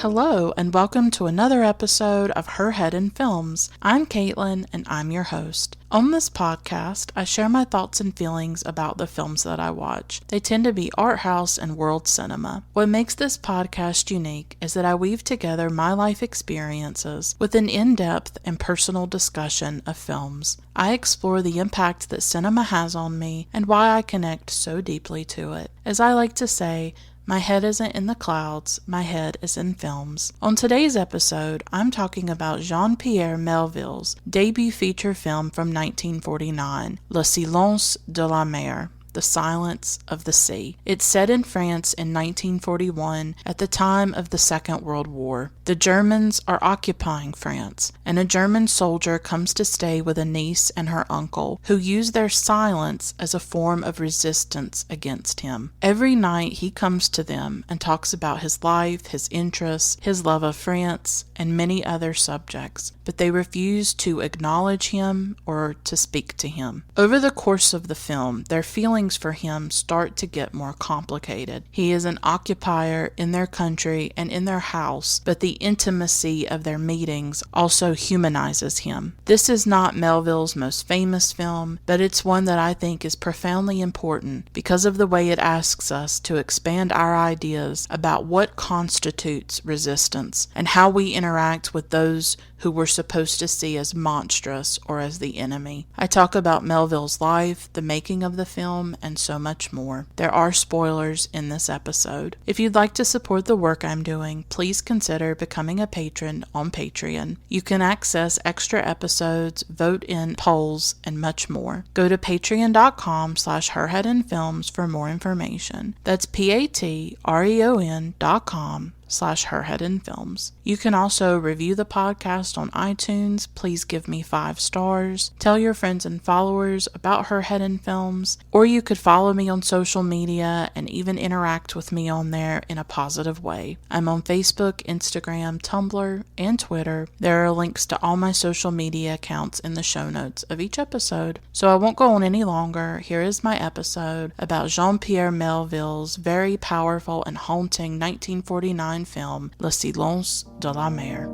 Hello, and welcome to another episode of Her Head in Films. I'm Caitlin, and I'm your host. On this podcast, I share my thoughts and feelings about the films that I watch. They tend to be art house and world cinema. What makes this podcast unique is that I weave together my life experiences with an in-depth and personal discussion of films. I explore the impact that cinema has on me and why I connect so deeply to it. As I like to say, my head isn't in the clouds, my head is in films. On today's episode, I'm talking about Jean-Pierre Melville's debut feature film from 1949, Le Silence de la Mer, The Silence of the Sea. It's set in France in 1941 at the time of the Second World War. The Germans are occupying France, and a German soldier comes to stay with a niece and her uncle, who use their silence as a form of resistance against him. Every night he comes to them and talks about his life, his interests, his love of France, and many other subjects, but they refuse to acknowledge him or to speak to him. Over the course of the film, their feelings for him start to get more complicated. He is an occupier in their country and in their house, but the intimacy of their meetings also humanizes him. This is not Melville's most famous film, but it's one that I think is profoundly important because of the way it asks us to expand our ideas about what constitutes resistance and how we interact with those who we're supposed to see as monstrous or as the enemy. I talk about Melville's life, the making of the film, and so much more. There are spoilers in this episode. If you'd like to support the work I'm doing, please consider becoming a patron on Patreon. You can access extra episodes, vote in polls, and much more. Go to patreon.com/herheadinfilms for more information. That's patreon.com/herheadinfilms. You can also review the podcast on iTunes. Please give me 5 stars. Tell your friends and followers about Her Head in Films, or you could follow me on social media and even interact with me on there in a positive way. I'm on Facebook, Instagram, Tumblr, and Twitter. There are links to all my social media accounts in the show notes of each episode. So I won't go on any longer. Here is my episode about Jean-Pierre Melville's very powerful and haunting 1949 film, Le Silence de la Mer.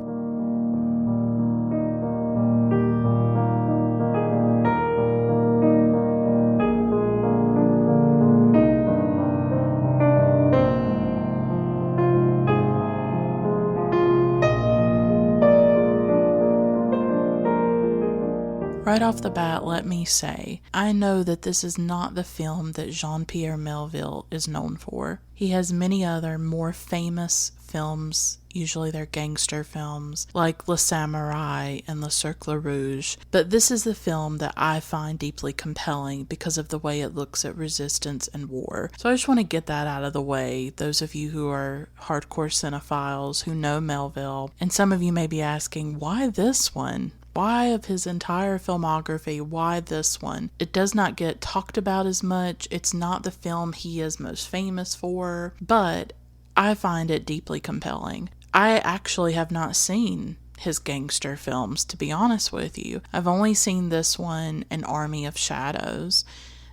Right off the bat, let me say, I know that this is not the film that Jean-Pierre Melville is known for. He has many other more famous films, usually they're gangster films, like Le Samouraï and Le Cercle Rouge, but this is the film that I find deeply compelling because of the way it looks at resistance and war. So I just want to get that out of the way, those of you who are hardcore cinephiles who know Melville, and some of you may be asking, why this one? Why of his entire filmography, why this one? It does not get talked about as much. It's not the film he is most famous for, but I find it deeply compelling. I actually have not seen his gangster films, to be honest with you. I've only seen this one and Army of Shadows,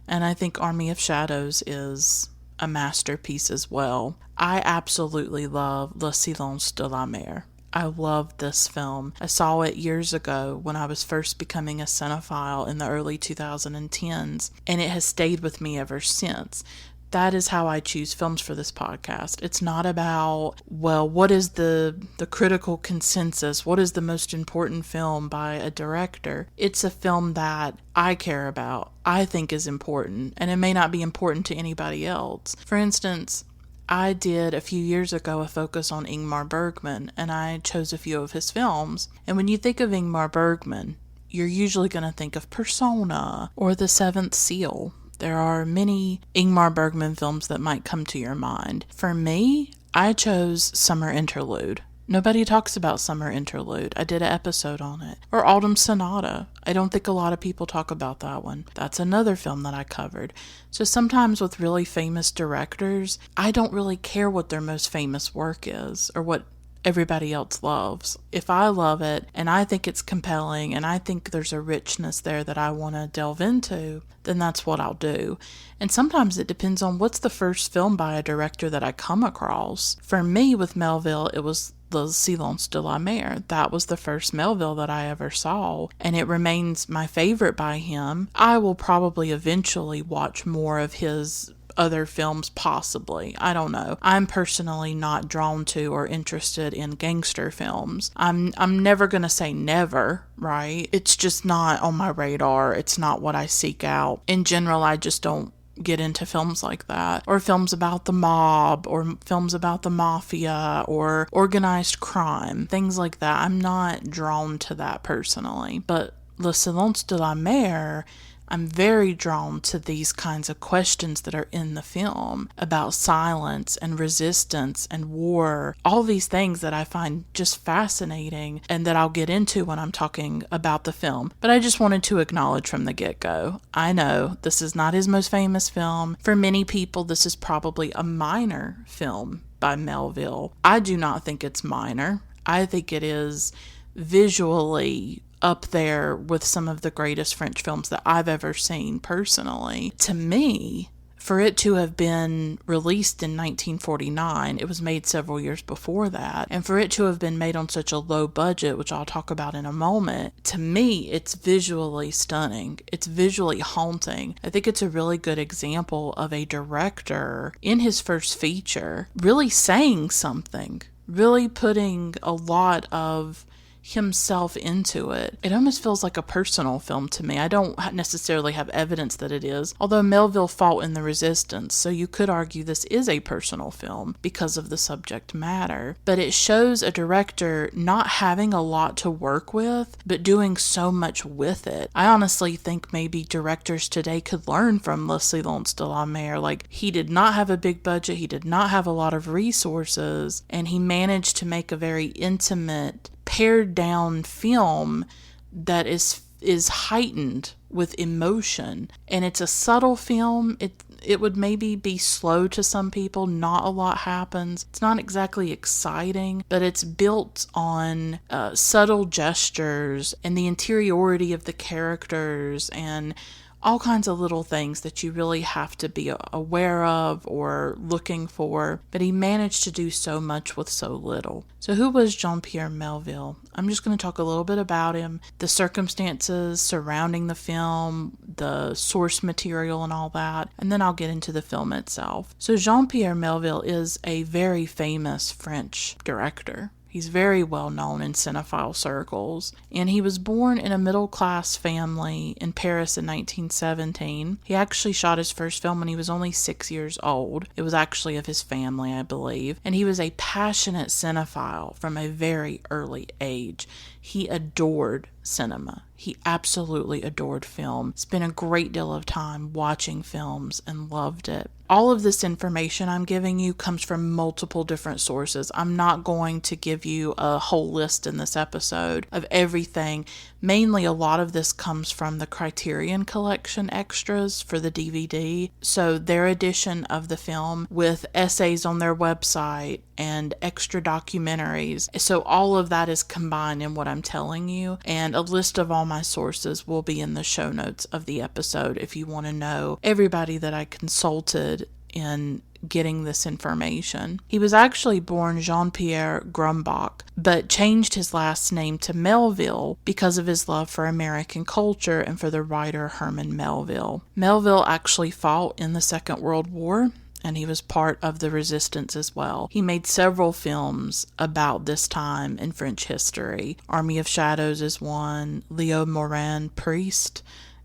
and I think Army of Shadows is a masterpiece as well. I absolutely love Le Silence de la Mer. I love this film. I saw it years ago when I was first becoming a cinephile in the early 2010s, and it has stayed with me ever since. That is how I choose films for this podcast. It's not about, well, what is the critical consensus? What is the most important film by a director? It's a film that I care about, I think is important, and it may not be important to anybody else. For instance, I did a few years ago a focus on Ingmar Bergman, and I chose a few of his films. And when you think of Ingmar Bergman, you're usually going to think of Persona or The Seventh Seal. There are many Ingmar Bergman films that might come to your mind. For me, I chose Summer Interlude. Nobody talks about Summer Interlude. I did an episode on it. Or Autumn Sonata. I don't think a lot of people talk about that one. That's another film that I covered. So sometimes with really famous directors, I don't really care what their most famous work is or what everybody else loves. If I love it and I think it's compelling and I think there's a richness there that I want to delve into, then that's what I'll do. And sometimes it depends on what's the first film by a director that I come across. For me with Melville, it was Le Silence de la Mer. That was the first Melville that I ever saw, and it remains my favorite by him. I will probably eventually watch more of his other films, possibly. I don't know. I'm personally not drawn to or interested in gangster films. I'm never going to say never, right? It's just not on my radar. It's not what I seek out. In general, I just don't get into films like that, or films about the mob, or films about the mafia, or organized crime, things like that. I'm not drawn to that personally. But Le Silence de la Mer, I'm very drawn to these kinds of questions that are in the film about silence and resistance and war, all these things that I find just fascinating and that I'll get into when I'm talking about the film. But I just wanted to acknowledge from the get-go, I know this is not his most famous film. For many people, this is probably a minor film by Melville. I do not think it's minor. I think it is visually up there with some of the greatest French films that I've ever seen personally. To me, for it to have been released in 1949, it was made several years before that, and for it to have been made on such a low budget, which I'll talk about in a moment, to me, it's visually stunning. It's visually haunting. I think it's a really good example of a director in his first feature really saying something, really putting a lot of himself into it. It almost feels like a personal film to me. I don't necessarily have evidence that it is, although Melville fought in the resistance, so you could argue this is a personal film because of the subject matter. But it shows a director not having a lot to work with, but doing so much with it. I honestly think maybe directors today could learn from Le Silence de la Mer. Like, he did not have a big budget, he did not have a lot of resources, and he managed to make a very intimate, pared down film that is heightened with emotion. And it's a subtle film. It would maybe be slow to some people. Not a lot happens. It's not exactly exciting, but it's built on subtle gestures and the interiority of the characters and all kinds of little things that you really have to be aware of or looking for, but he managed to do so much with so little. So who was Jean-Pierre Melville? I'm just going to talk a little bit about him, the circumstances surrounding the film, the source material and all that, and then I'll get into the film itself. So Jean-Pierre Melville is a very famous French director. He's very well known in cinephile circles, and he was born in a middle-class family in Paris in 1917. He actually shot his first film when he was only 6 years old. It was actually of his family, I believe, and he was a passionate cinephile from a very early age. He adored cinema. He absolutely adored film, spent a great deal of time watching films, and loved it. All of this information I'm giving you comes from multiple different sources. I'm not going to give you a whole list in this episode of everything. Mainly, a lot of this comes from the Criterion Collection extras for the DVD. So their edition of the film with essays on their website and extra documentaries. So all of that is combined in what I'm telling you. And a list of all my sources will be in the show notes of the episode if you want to know everybody that I consulted in getting this information. He was actually born Jean-Pierre Grumbach, but changed his last name to Melville because of his love for American culture and for the writer Herman Melville. Melville actually fought in the Second World War, and he was part of the resistance as well. He made several films about this time in French history. Army of Shadows is one. Leo Morin, Priest,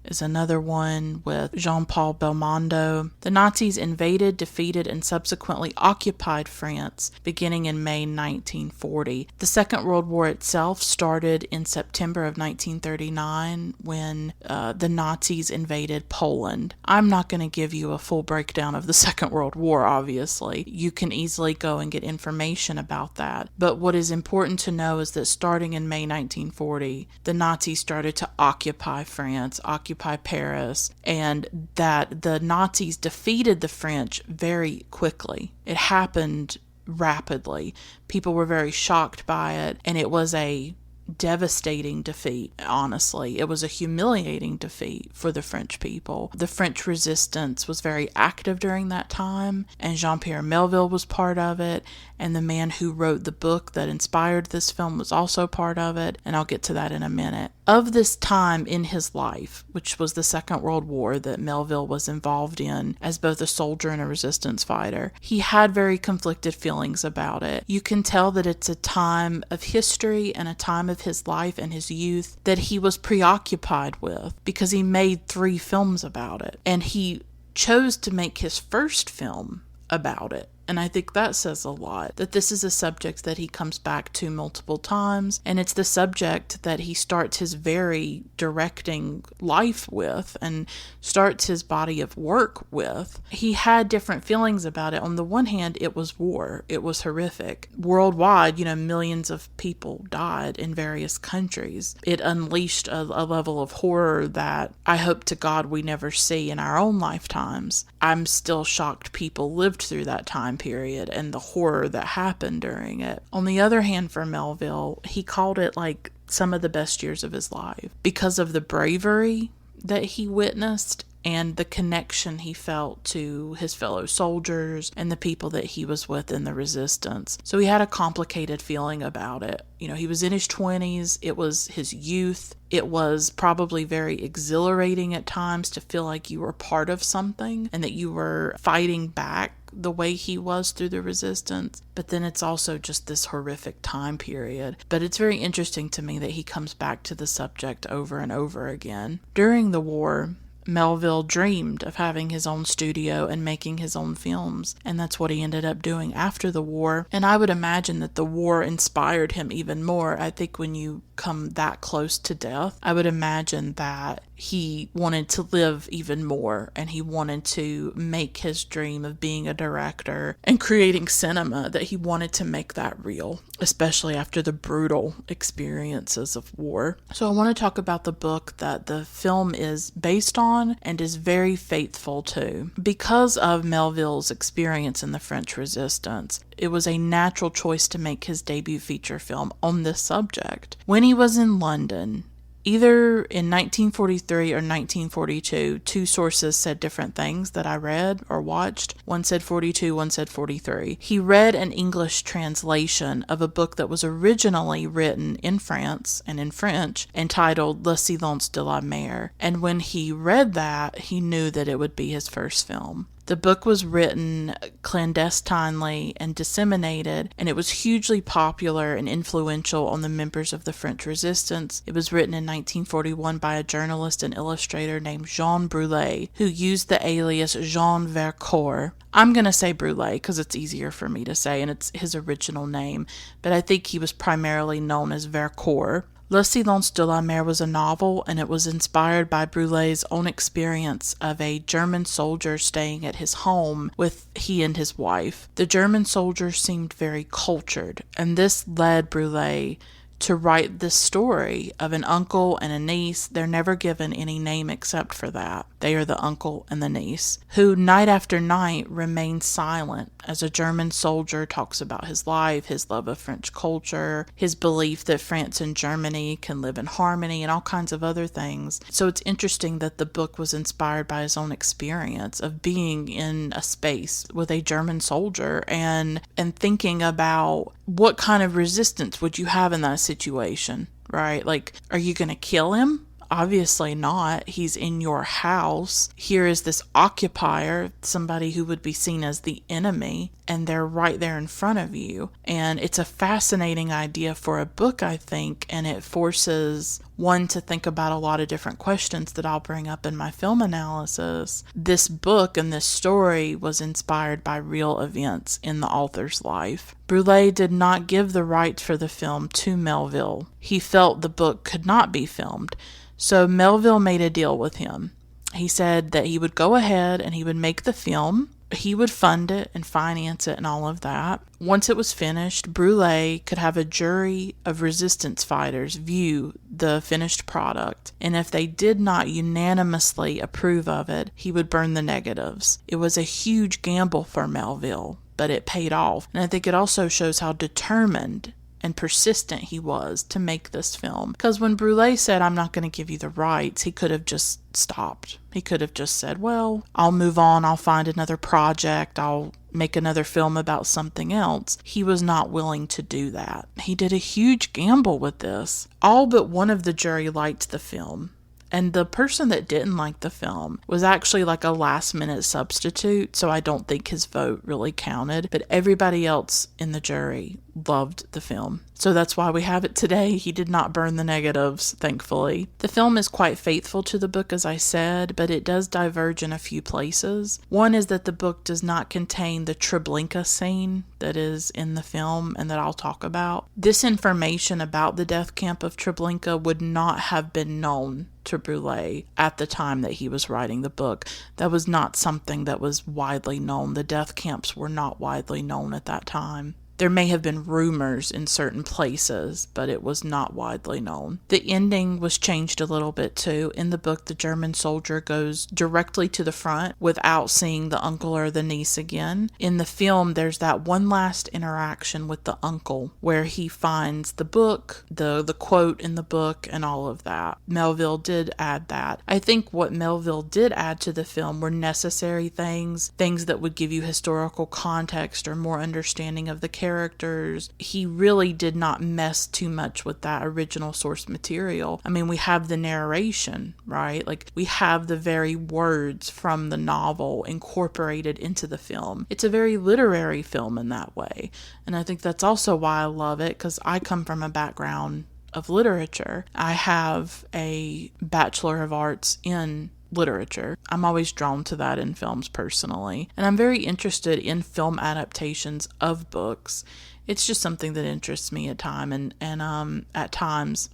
is another one with Jean-Paul Belmondo. The Nazis invaded, defeated, and subsequently occupied France beginning in May 1940. The Second World War itself started in September of 1939 when the Nazis invaded Poland. I'm not going to give you a full breakdown of the Second World War, obviously. You can easily go and get information about that. But what is important to know is that starting in May 1940, the Nazis started to occupy France, occupy Paris, and that the Nazis defeated the French very quickly. It happened rapidly. People were very shocked by it, and it was a devastating defeat, honestly. It was a humiliating defeat for the French people. The French resistance was very active during that time, and Jean-Pierre Melville was part of it, and the man who wrote the book that inspired this film was also part of it, and I'll get to that in a minute. Of this time in his life, which was the Second World War that Melville was involved in as both a soldier and a resistance fighter, he had very conflicted feelings about it. You can tell that it's a time of history and a time of his life and his youth that he was preoccupied with, because he made 3 films about it, and he chose to make his first film about it. And I think that says a lot, that this is a subject that he comes back to multiple times, and it's the subject that he starts his very directing life with and starts his body of work with. He had different feelings about it. On the one hand, it was war. It was horrific. Worldwide, millions of people died in various countries. It unleashed a level of horror that I hope to God we never see in our own lifetimes. I'm still shocked people lived through that time period and the horror that happened during it. On the other hand, for Melville, he called it like some of the best years of his life because of the bravery that he witnessed and the connection he felt to his fellow soldiers and the people that he was with in the resistance. So he had a complicated feeling about it. He was in his 20s. It was his youth. It was probably very exhilarating at times to feel like you were part of something and that you were fighting back the way he was through the resistance. But then it's also just this horrific time period. But it's very interesting to me that he comes back to the subject over and over again. During the war, Melville dreamed of having his own studio and making his own films, and that's what he ended up doing after the war. And I would imagine that the war inspired him even more. I think when you come that close to death, I would imagine that he wanted to live even more, and he wanted to make his dream of being a director and creating cinema, that he wanted to make that real, especially after the brutal experiences of war. So I want to talk about the book that the film is based on and is very faithful to. Because of Melville's experience in the French Resistance, it was a natural choice to make his debut feature film on this subject. When he was in London, either in 1943 or 1942, 2 sources said different things that I read or watched. One said 42, one said 43. He read an English translation of a book that was originally written in France and in French, entitled Le Silence de la Mer. And when he read that, he knew that it would be his first film. The book was written clandestinely and disseminated, and it was hugely popular and influential on the members of the French Resistance. It was written in 1941 by a journalist and illustrator named Jean Brulé, who used the alias Jean Vercourt. I'm going to say Brulé because it's easier for me to say, and it's his original name, but I think he was primarily known as Vercourt. Le Silence de la Mer was a novel, and it was inspired by Brulé's own experience of a German soldier staying at his home with he and his wife. The German soldier seemed very cultured, and this led Brulé to write this story of an uncle and a niece. They're never given any name except for that. They are the uncle and the niece, who night after night remain silent as a German soldier talks about his life, his love of French culture, his belief that France and Germany can live in harmony, and all kinds of other things. So it's interesting that the book was inspired by his own experience of being in a space with a German soldier and thinking about what kind of resistance would you have in that situation, right? Like, are you going to kill him? Obviously not. He's in your house. Here is this occupier, somebody who would be seen as the enemy, and they're right there in front of you. And it's a fascinating idea for a book, I think, and it forces one to think about a lot of different questions that I'll bring up in my film analysis. This book and this story was inspired by real events in the author's life. Brulé did not give the rights for the film to Melville. He felt the book could not be filmed. So Melville made a deal with him. He said that he would go ahead and he would make the film. He would fund it and finance it and all of that. Once it was finished, Brulé could have a jury of resistance fighters view the finished product, and if they did not unanimously approve of it, he would burn the negatives. It was a huge gamble for Melville, but it paid off. And I think it also shows how determined and persistent he was to make this film. Because when Brule said, I'm not going to give you the rights, he could have just stopped. He could have just said, well, I'll move on, I'll find another project, I'll make another film about something else. He was not willing to do that. He did a huge gamble with this. All but one of the jury liked the film. And the person that didn't like the film was actually like a last minute substitute, so I don't think his vote really counted. But everybody else in the jury loved the film. So that's why we have it today. He did not burn the negatives, thankfully. The film is quite faithful to the book, as I said, but it does diverge in a few places. One is that the book does not contain the Treblinka scene that is in the film and that I'll talk about. This information about the death camp of Treblinka would not have been known to Brule at the time that he was writing the book. That was not something that was widely known. The death camps were not widely known at that time. There may have been rumors in certain places, but it was not widely known. The ending was changed a little bit too. In the book, the German soldier goes directly to the front without seeing the uncle or the niece again. In the film, there's that one last interaction with the uncle where he finds the book, the quote in the book, and all of that. Melville did add that. I think what Melville did add to the film were necessary things that would give you historical context or more understanding of the characters. He really did not mess too much with that original source material. I mean, we have the narration, right? Like, we have the very words from the novel incorporated into the film. It's a very literary film in that way. And I think that's also why I love it, because I come from a background of literature. I have a Bachelor of Arts in literature. I'm always drawn to that in films personally, and I'm very interested in film adaptations of books. It's just something that interests me at times.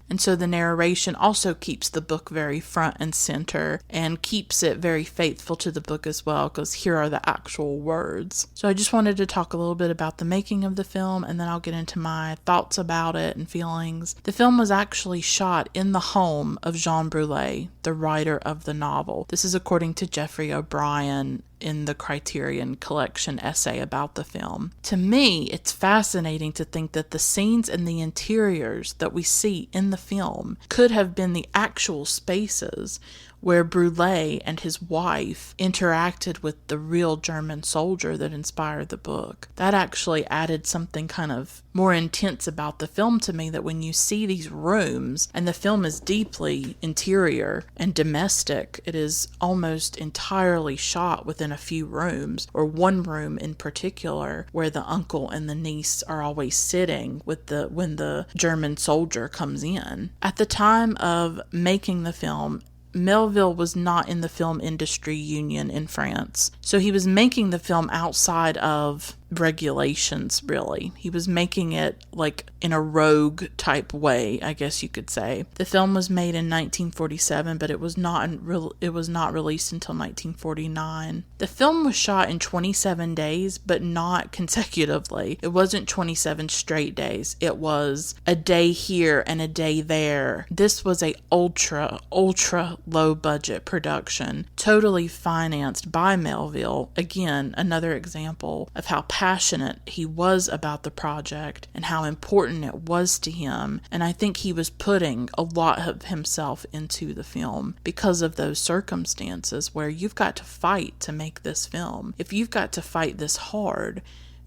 And so the narration also keeps the book very front and center and keeps it very faithful to the book as well, because here are the actual words. So I just wanted to talk a little bit about the making of the film, and then I'll get into my thoughts about it and feelings. The film was actually shot in the home of Jean Brule, the writer of the novel. This is according to Jeffrey O'Brien in the Criterion Collection essay about the film. To me, it's fascinating to think that the scenes and the interiors that we see in the film could have been the actual spaces where Brule and his wife interacted with the real German soldier that inspired the book. That actually added something kind of more intense about the film to me, that when you see these rooms, and the film is deeply interior and domestic, it is almost entirely shot within a few rooms, or one room in particular where the uncle and the niece are always sitting when the German soldier comes in. At the time of making the film, Melville was not in the film industry union in France. So he was making the film outside of regulations, really. He was making it like in a rogue type way, I guess you could say. The film was made in 1947, but it was not released until 1949. The film was shot in 27 days, but not consecutively. It wasn't 27 straight days. It was a day here and a day there. This was a ultra low budget production, totally financed by Melville. Again, another example of how passionate he was about the project and how important it was to him. And I think he was putting a lot of himself into the film because of those circumstances where you've got to fight to make this film. If you've got to fight this hard,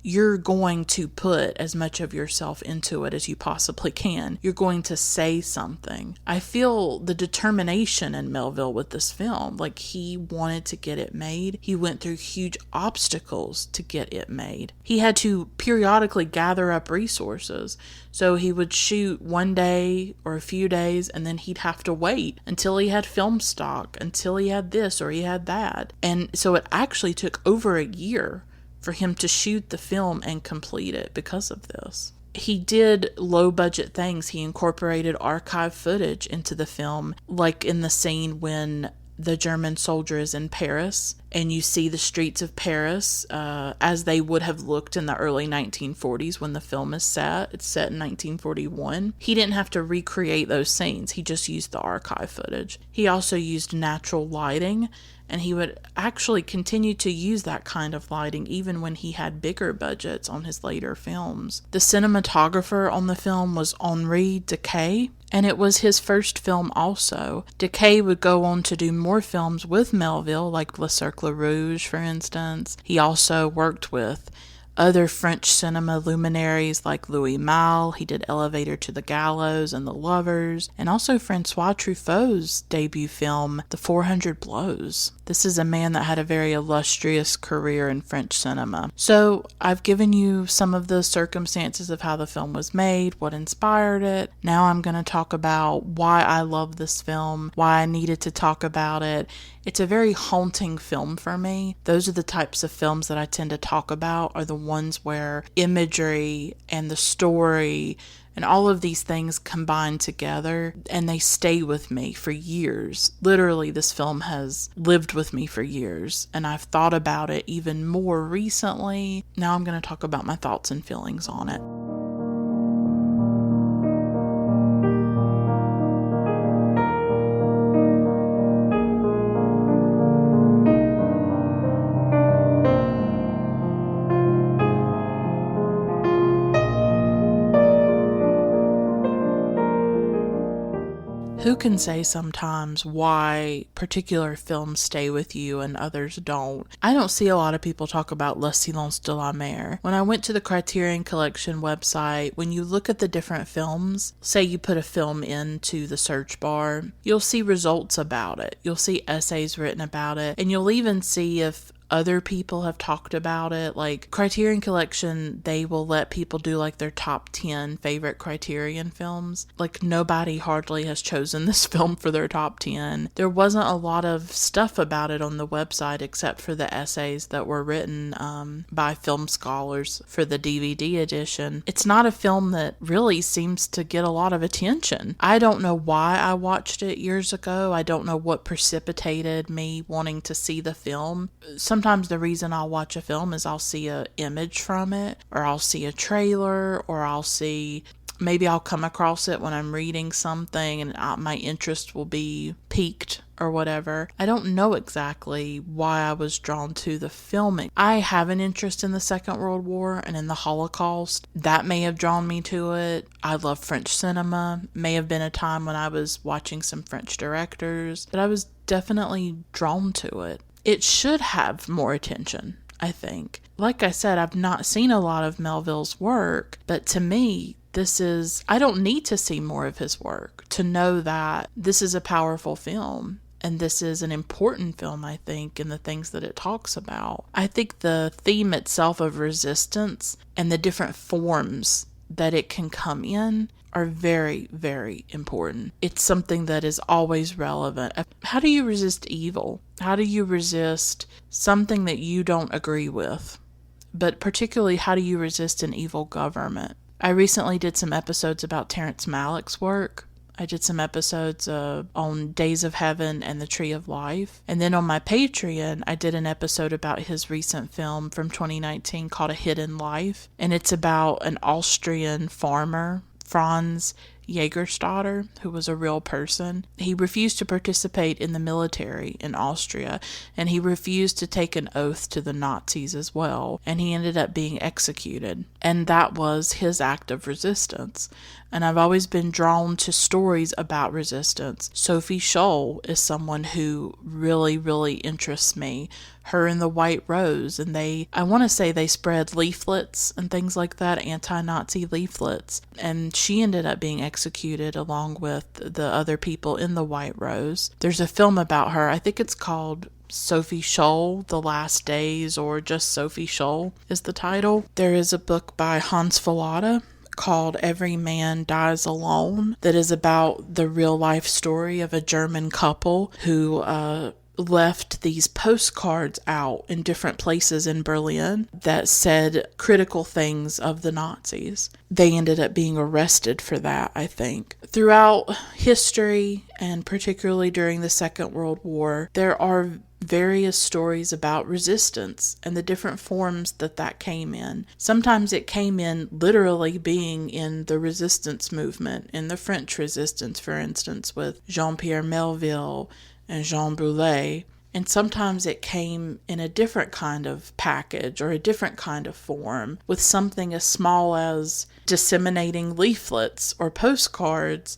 you're going to put as much of yourself into it as you possibly can. You're going to say something. I feel the determination in Melville with this film. Like, he wanted to get it made. He went through huge obstacles to get it made. He had to periodically gather up resources. So he would shoot one day or a few days, and then he'd have to wait until he had film stock, until he had this or he had that. And so it actually took over a year for him to shoot the film and complete it because of this. He did low budget things. He incorporated archive footage into the film, like in the scene when the German soldier is in Paris and you see the streets of Paris as they would have looked in the early 1940s when the film is set. It's set in 1941. He didn't have to recreate those scenes. He just used the archive footage. He also used natural lighting And he would actually continue to use that kind of lighting even when he had bigger budgets on his later films. The cinematographer on the film was Henri Decay, and it was his first film also. Decay would go on to do more films with Melville, like Le Cercle Rouge, for instance. He also worked with other French cinema luminaries like Louis Malle. He did Elevator to the Gallows and The Lovers, and also Francois Truffaut's debut film, The 400 Blows. This is a man that had a very illustrious career in French cinema. So I've given you some of the circumstances of how the film was made, what inspired it. Now I'm going to talk about why I love this film, why I needed to talk about it. It's a very haunting film for me. Those are the types of films that I tend to talk about, are the ones where imagery and the story and all of these things combine together, and they stay with me for years. Literally, this film has lived with me for years, and I've thought about it even more recently. Now I'm going to talk about my thoughts and feelings on it. Who can say sometimes why particular films stay with you and others don't? I don't see a lot of people talk about Le Silence de la Mer. When I went to the Criterion Collection website, when you look at the different films, say you put a film into the search bar, you'll see results about it. You'll see essays written about it, and you'll even see if other people have talked about it. Like Criterion Collection, they will let people do like their top 10 favorite Criterion films. Like nobody hardly has chosen this film for their top 10. There wasn't a lot of stuff about it on the website except for the essays that were written by film scholars for the DVD edition. It's not a film that really seems to get a lot of attention. I don't know why I watched it years ago. I don't know what precipitated me wanting to see the film. Sometimes the reason I'll watch a film is I'll see an image from it, or I'll see a trailer, or maybe I'll come across it when I'm reading something and my interest will be piqued or whatever. I don't know exactly why I was drawn to the filming. I have an interest in the Second World War and in the Holocaust. That may have drawn me to it. I love French cinema. May have been a time when I was watching some French directors, but I was definitely drawn to it. It should have more attention, I think. Like I said, I've not seen a lot of Melville's work, but to me, I don't need to see more of his work to know that this is a powerful film. And this is an important film, I think, in the things that it talks about. I think the theme itself of resistance and the different forms that it can come in are very, very important. It's something that is always relevant. How do you resist evil? How do you resist something that you don't agree with? But particularly, how do you resist an evil government? I recently did some episodes about Terrence Malick's work. I did some episodes on Days of Heaven and The Tree of Life. And then on my Patreon, I did an episode about his recent film from 2019 called A Hidden Life. And it's about an Austrian farmer, Franz Jägerstatter, who was a real person. He refused to participate in the military in Austria, and he refused to take an oath to the Nazis as well, and he ended up being executed. And that was his act of resistance. And I've always been drawn to stories about resistance. Sophie Scholl is someone who really, really interests me. Her and the White Rose, and I want to say they spread leaflets and things like that, anti-Nazi leaflets, and she ended up being executed along with the other people in the White Rose. There's a film about her. I think it's called Sophie Scholl, The Last Days, or just Sophie Scholl is the title. There is a book by Hans Fallada called Every Man Dies Alone that is about the real life story of a German couple who left these postcards out in different places in Berlin that said critical things of the Nazis. They ended up being arrested for that, I think. Throughout history, and particularly during the Second World War, there are various stories about resistance and the different forms that came in. Sometimes it came in literally being in the resistance movement, in the French resistance, for instance, with Jean-Pierre Melville and Jean Brulé. And sometimes it came in a different kind of package or a different kind of form, with something as small as disseminating leaflets or postcards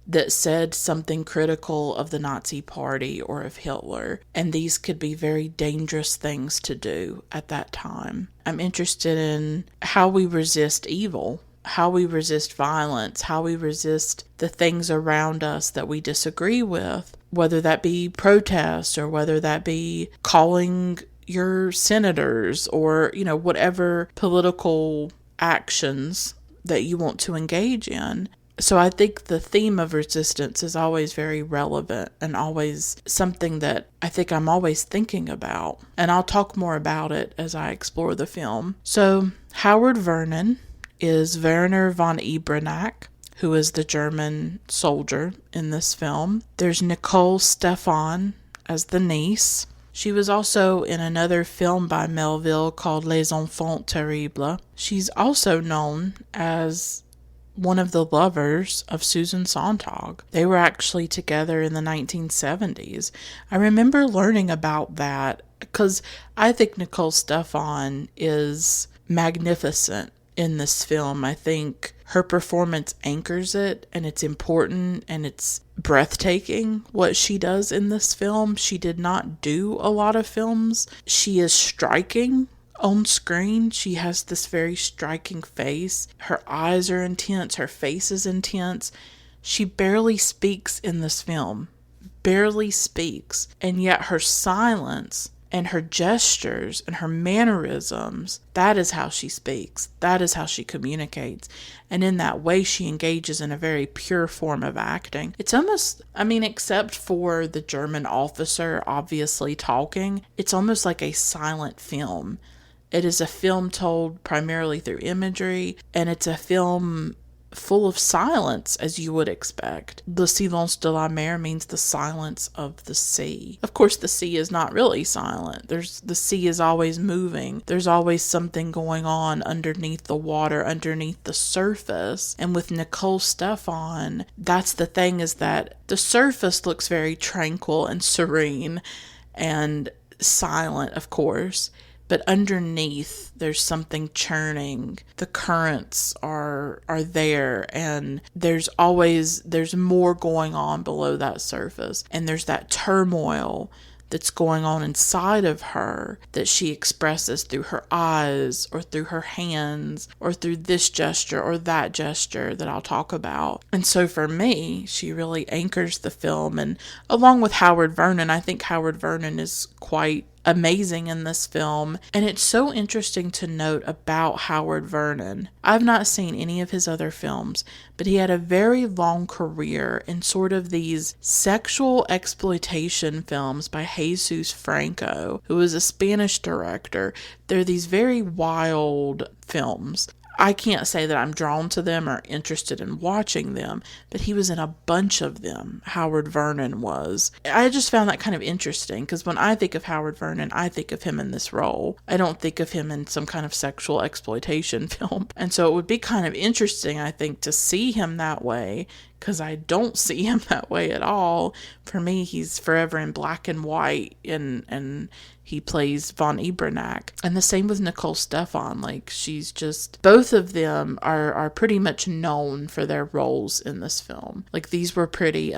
that said something critical of the Nazi Party or of Hitler. And these could be very dangerous things to do at that time. I'm interested in how we resist evil, how we resist violence, how we resist the things around us that we disagree with, whether that be protests or whether that be calling your senators or, whatever political actions that you want to engage in. So I think the theme of resistance is always very relevant and always something that I think I'm always thinking about. And I'll talk more about it as I explore the film. So Howard Vernon is Werner von Ebranack, who is the German soldier in this film. There's Nicole Stefan as the niece. She was also in another film by Melville called Les Enfants Terribles. She's also known as one of the lovers of Susan Sontag. They were actually together in the 1970s. I remember learning about that because I think Nicole Stefan is magnificent in this film. I think her performance anchors it, and it's important, and it's breathtaking what she does in this film. She did not do a lot of films. She is striking on screen. She has this very striking face. Her eyes are intense. Her face is intense. She barely speaks in this film. Barely speaks. And yet her silence and her gestures and her mannerisms, that is how she speaks. That is how she communicates. And in that way, she engages in a very pure form of acting. It's almost, except for the German officer obviously talking, it's almost like a silent film. It is a film told primarily through imagery, and it's a film full of silence, as you would expect. Le silence de la mer means the silence of the sea. Of course, the sea is not really silent. The sea is always moving. There's always something going on underneath the water, underneath the surface. And with Nicole Stefan, that's the thing, is that the surface looks very tranquil and serene and silent, of course. But underneath, there's something churning. The currents are there, and there's more going on below that surface. And there's that turmoil that's going on inside of her that she expresses through her eyes or through her hands or through this gesture or that gesture that I'll talk about. And so for me, she really anchors the film. And along with Howard Vernon, I think Howard Vernon is quite amazing in this film. And it's so interesting to note about Howard Vernon. I've not seen any of his other films, but he had a very long career in sort of these sexual exploitation films by Jesus Franco, who was a Spanish director. They're these very wild films. I can't say that I'm drawn to them or interested in watching them, but he was in a bunch of them, Howard Vernon was. I just found that kind of interesting, because when I think of Howard Vernon, I think of him in this role. I don't think of him in some kind of sexual exploitation film. And so it would be kind of interesting, I think, to see him that way, because I don't see him that way at all. For me, he's forever in black and white, and he plays von Ebranack. And the same with Nicole Stefan. Like, she's just, both of them are pretty much known for their roles in this film. Like, these were pretty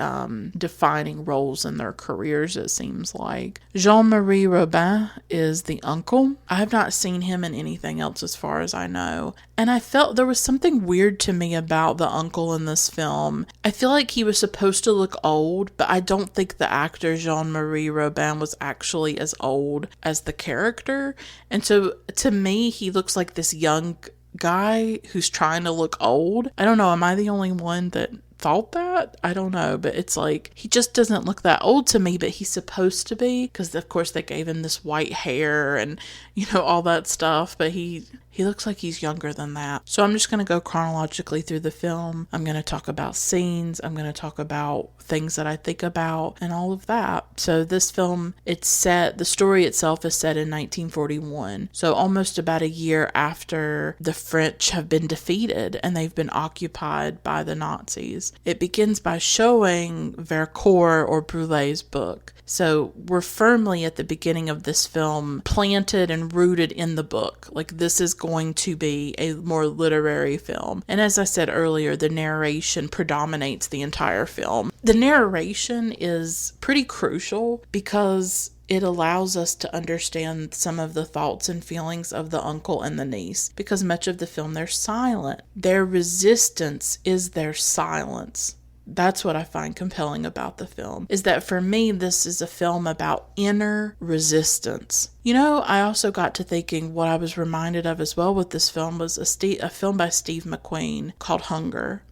defining roles in their careers, it seems like. Jean-Marie Robin is the uncle. I have not seen him in anything else as far as I know. And I felt there was something weird to me about the uncle in this film. I feel like he was supposed to look old, but I don't think the actor Jean-Marie Robin was actually as old as the character. And so to me, he looks like this young guy who's trying to look old. I don't know, am I the only one that thought that? I don't know, but it's like, he just doesn't look that old to me, but he's supposed to be, because of course they gave him this white hair and all that stuff, but he looks like he's younger than that. So I'm just going to go chronologically through the film. I'm going to talk about scenes. I'm going to talk about things that I think about and all of that. So this film, the story itself is set in 1941. So almost about a year after the French have been defeated and they've been occupied by the Nazis. is. It begins by showing Vercors or Brûlé's book. So we're firmly at the beginning of this film planted and rooted in the book. Like, this is going to be a more literary film. And as I said earlier, the narration predominates the entire film. The narration is pretty crucial because it allows us to understand some of the thoughts and feelings of the uncle and the niece, because much of the film they're silent. Their resistance is their silence. That's what I find compelling about the film, is that for me, this is a film about inner resistance. You know, I also got to thinking what I was reminded of as well with this film was a film by Steve McQueen called Hunger.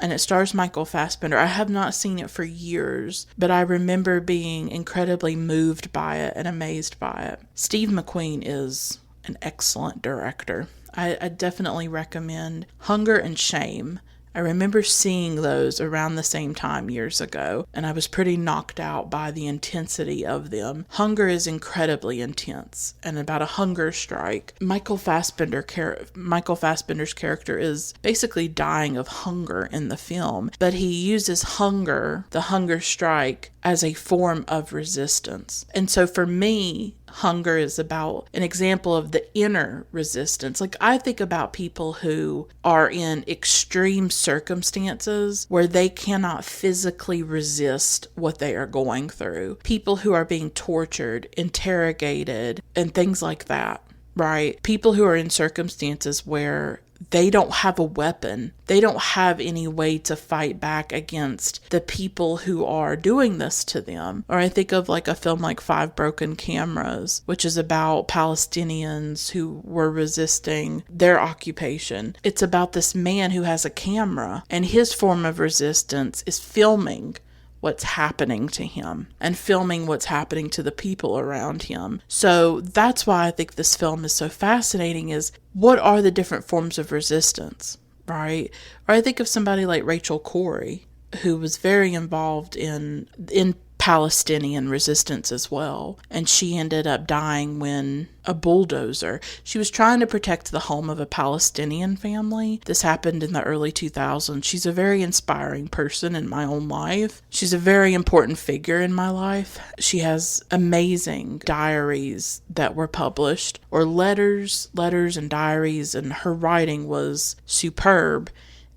And it stars Michael Fassbender. I have not seen it for years, but I remember being incredibly moved by it and amazed by it. Steve McQueen is an excellent director. I definitely recommend Hunger and Shame. I remember seeing those around the same time years ago, and I was pretty knocked out by the intensity of them. Hunger is incredibly intense, and about a hunger strike. Michael Fassbender's character is basically dying of hunger in the film, but he uses hunger, the hunger strike, as a form of resistance. And so for me, hunger is about an example of the inner resistance. Like, I think about people who are in extreme circumstances where they cannot physically resist what they are going through. People who are being tortured, interrogated, and things like that, right? People who are in circumstances where they don't have a weapon. They don't have any way to fight back against the people who are doing this to them. Or I think of like a film like Five Broken Cameras, which is about Palestinians who were resisting their occupation. It's about this man who has a camera, and his form of resistance is filming what's happening to him and filming what's happening to the people around him. So that's why I think this film is so fascinating, is what are the different forms of resistance, right? Or I think of somebody like Rachel Corrie, who was very involved in Palestinian resistance as well. And she ended up dying when a bulldozer. She was trying to protect the home of a Palestinian family. This happened in the early 2000s. She's a very inspiring person in my own life. She's a very important figure in my life. She has amazing diaries that were published, or letters and diaries, and her writing was superb.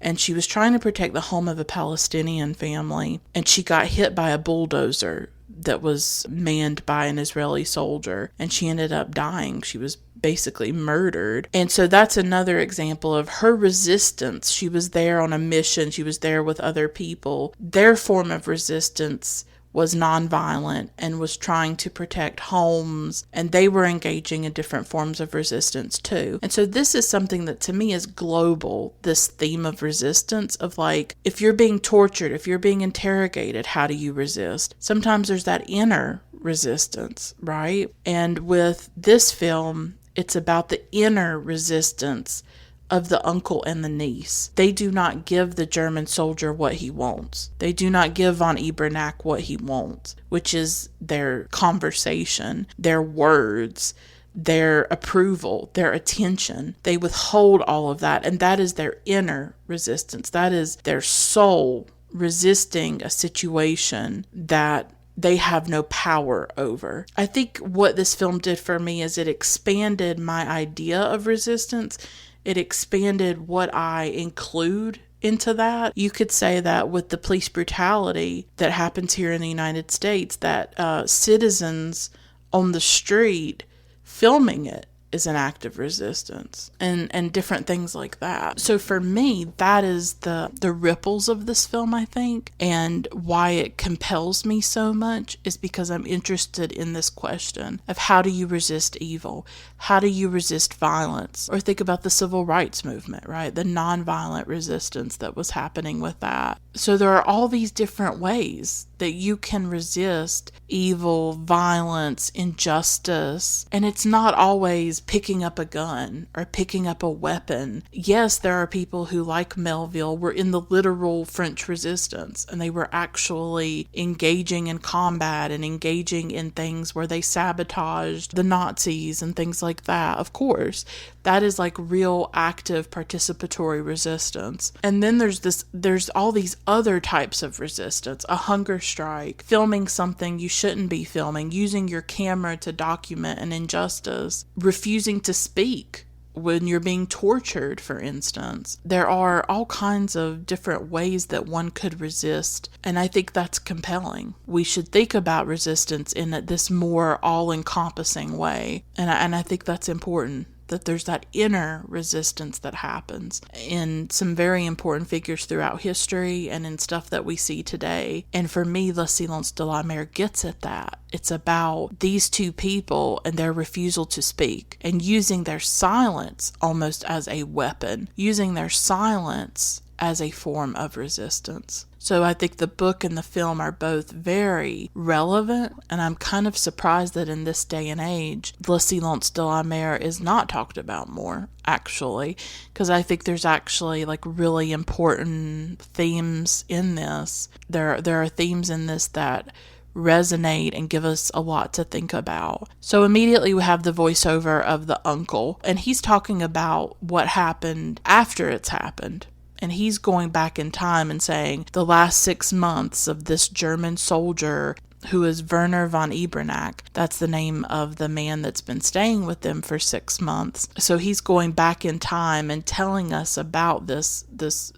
And she was trying to protect the home of a Palestinian family, and she got hit by a bulldozer that was manned by an Israeli soldier, and she ended up dying. She was basically murdered. And so that's another example of her resistance. She was there on a mission. She was there with other people. Their form of resistance was nonviolent and was trying to protect homes, and they were engaging in different forms of resistance too. And so this is something that to me is global, this theme of resistance, of like, if you're being tortured, if you're being interrogated, how do you resist? Sometimes there's that inner resistance, right? And with this film, it's about the inner resistance of the uncle and the niece. They do not give the German soldier what he wants. They do not give von Ebernack what he wants, which is their conversation, their words, their approval, their attention. They withhold all of that, and that is their inner resistance. That is their soul resisting a situation that they have no power over. I think what this film did for me is it expanded my idea of resistance. It expanded what I include into that. You could say that with the police brutality that happens here in the United States, that citizens on the street filming it is an act of resistance, and different things like that. So for me, that is the ripples of this film, I think, and why it compels me so much is because I'm interested in this question of how do you resist evil? How do you resist violence? Or think about the civil rights movement, right? The nonviolent resistance that was happening with that. So there are all these different ways that you can resist evil, violence, injustice, and it's not always picking up a gun or picking up a weapon. Yes, there are people who, like Melville, were in the literal French resistance, and they were actually engaging in combat and engaging in things where they sabotaged the Nazis and things like that. Of course, that is like real active participatory resistance. And then there's all these other types of resistance, a hunger strike, filming something you shouldn't be filming, using your camera to document an injustice, refusing to speak when you're being tortured, for instance. There are all kinds of different ways that one could resist, and I think that's compelling. We should think about resistance in this more all-encompassing way, and I think that's important, that there's that inner resistance that happens in some very important figures throughout history and in stuff that we see today. And for me, Le Silence de la Mer gets at that. It's about these two people and their refusal to speak, and using their silence almost as a weapon, using their silence as a form of resistance. So I think the book and the film are both very relevant, and I'm kind of surprised that in this day and age, Le Silence de la Mer is not talked about more, actually, because I think there's actually like really important themes in this. There are themes in this that resonate and give us a lot to think about. So immediately we have the voiceover of the uncle, and he's talking about what happened after it's happened. And he's going back in time and saying the last 6 months of this German soldier who is Werner von Ebernack. That's the name of the man that's been staying with them for 6 months. So he's going back in time and telling us about this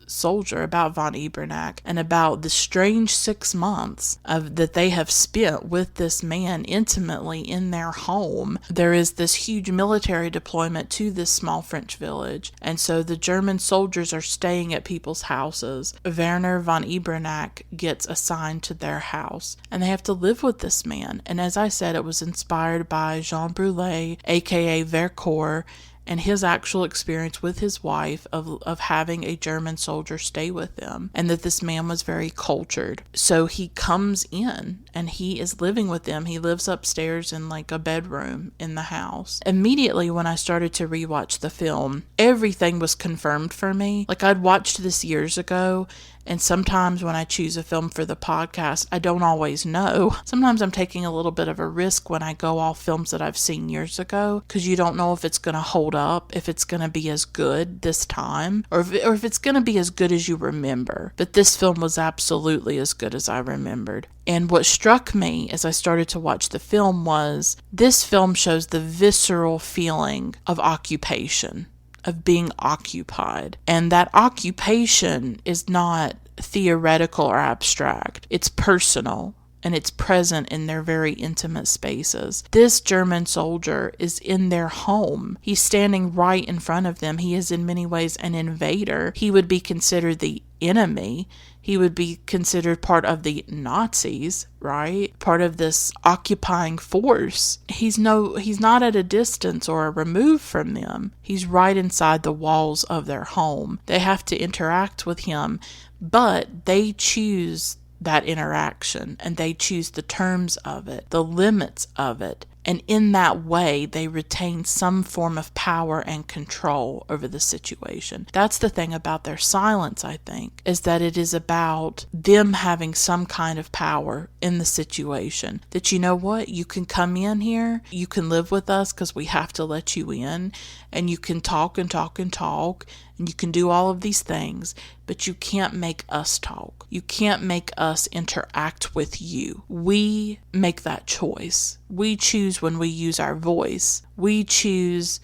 soldier, about von Ebernack, and about the strange 6 months that they have spent with this man intimately in their home. There is this huge military deployment to this small French village, and so the German soldiers are staying at people's houses. Werner von Ebernack gets assigned to their house, and they have to live with this man. And as I said, it was inspired by Jean Brulé, aka Vercors, and his actual experience with his wife of having a German soldier stay with them, and that this man was very cultured. So he comes in and he is living with them. He lives upstairs in like a bedroom in the house. Immediately when I started to rewatch the film, everything was confirmed for me. Like, I'd watched this years ago, and sometimes when I choose a film for the podcast, I don't always know. Sometimes I'm taking a little bit of a risk when I go off films that I've seen years ago, because you don't know if it's going to hold up, if it's going to be as good this time, or if it's going to be as good as you remember. But this film was absolutely as good as I remembered. And what struck me as I started to watch the film was this film shows the visceral feeling of occupation, of being occupied. And that occupation is not theoretical or abstract. It's personal, and it's present in their very intimate spaces. This German soldier is in their home. He's standing right in front of them. He is in many ways an invader. He would be considered the enemy. He would be considered part of the Nazis, right? Part of this occupying force. He's not at a distance or removed from them. He's right inside the walls of their home. They have to interact with him, but they choose that interaction, and they choose the terms of it, the limits of it. And in that way, they retain some form of power and control over the situation. That's the thing about their silence, I think, is that it is about them having some kind of power in the situation. That, you know what, you can come in here, you can live with us because we have to let you in, and you can talk and talk and talk, and you can do all of these things, but you can't make us talk. You can't make us interact with you. We make that choice. We choose when we use our voice. We choose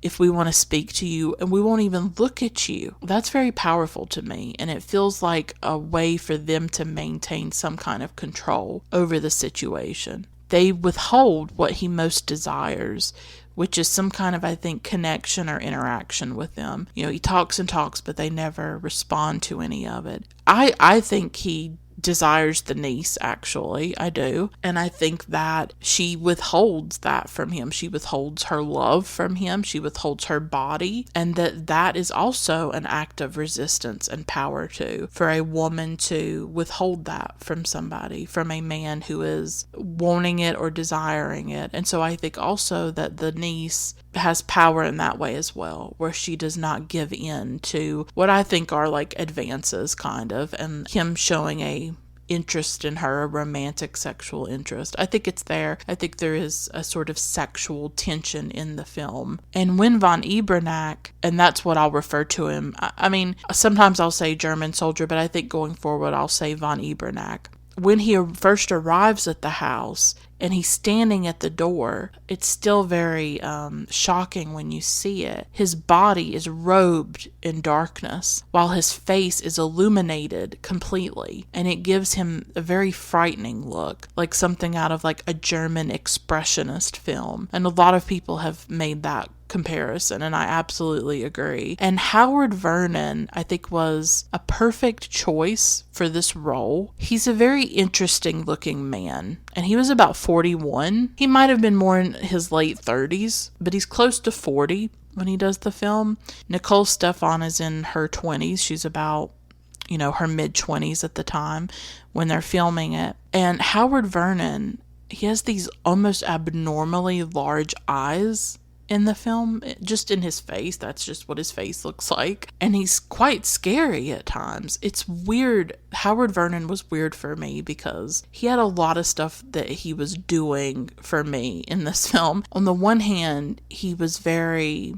if we want to speak to you, and we won't even look at you. That's very powerful to me, and it feels like a way for them to maintain some kind of control over the situation. They withhold what he most desires, which is some kind of, I think, connection or interaction with them. You know, he talks and talks, but they never respond to any of it. I think he desires the niece, actually. I do. And I think that she withholds that from him. She withholds her love from him. She withholds her body. And that is also an act of resistance and power too, for a woman to withhold that from somebody, from a man who is wanting it or desiring it. And so I think also that the niece has power in that way as well, where she does not give in to what I think are like advances, kind of, and him showing a interest in her, a romantic sexual interest. I think it's there. I think there is a sort of sexual tension in the film. And when von Ebernack, and that's what I'll refer to him, I mean, sometimes I'll say German soldier, but I think going forward I'll say von Ebernack. When he first arrives at the house and he's standing at the door, it's still very shocking when you see it. His body is robed in darkness while his face is illuminated completely, and it gives him a very frightening look, like something out of like a German expressionist film. And a lot of people have made that comparison, and I absolutely agree. And Howard Vernon, I think, was a perfect choice for this role. He's a very interesting looking man, and he was about 41. He might have been more in his late 30s, but he's close to 40 when he does the film. Nicole Stefan is in her 20s. She's about, her mid-20s at the time when they're filming it. And Howard Vernon, he has these almost abnormally large eyes in the film, just in his face. That's just what his face looks like. And he's quite scary at times. It's weird. Howard Vernon was weird for me because he had a lot of stuff that he was doing for me in this film. On the one hand, he was very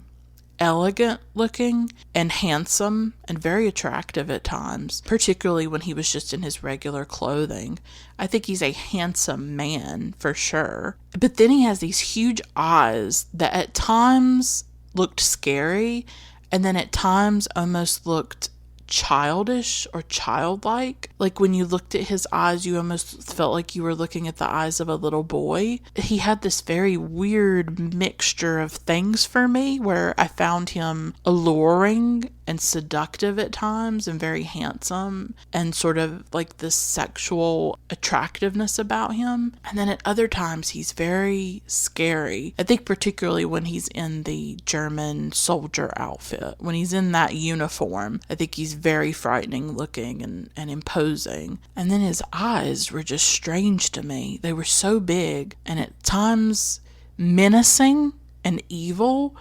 elegant looking and handsome and very attractive at times, particularly when he was just in his regular clothing. I think he's a handsome man for sure. But then he has these huge eyes that at times looked scary, and then at times almost looked childish or childlike. Like when you looked at his eyes, you almost felt like you were looking at the eyes of a little boy. He had this very weird mixture of things for me, where I found him alluring and seductive at times and very handsome, and sort of like this sexual attractiveness about him. And then at other times he's very scary. I think particularly when he's in the German soldier outfit, when he's in that uniform, I think he's very frightening looking and imposing. And then his eyes were just strange to me. They were so big and at times menacing and evil,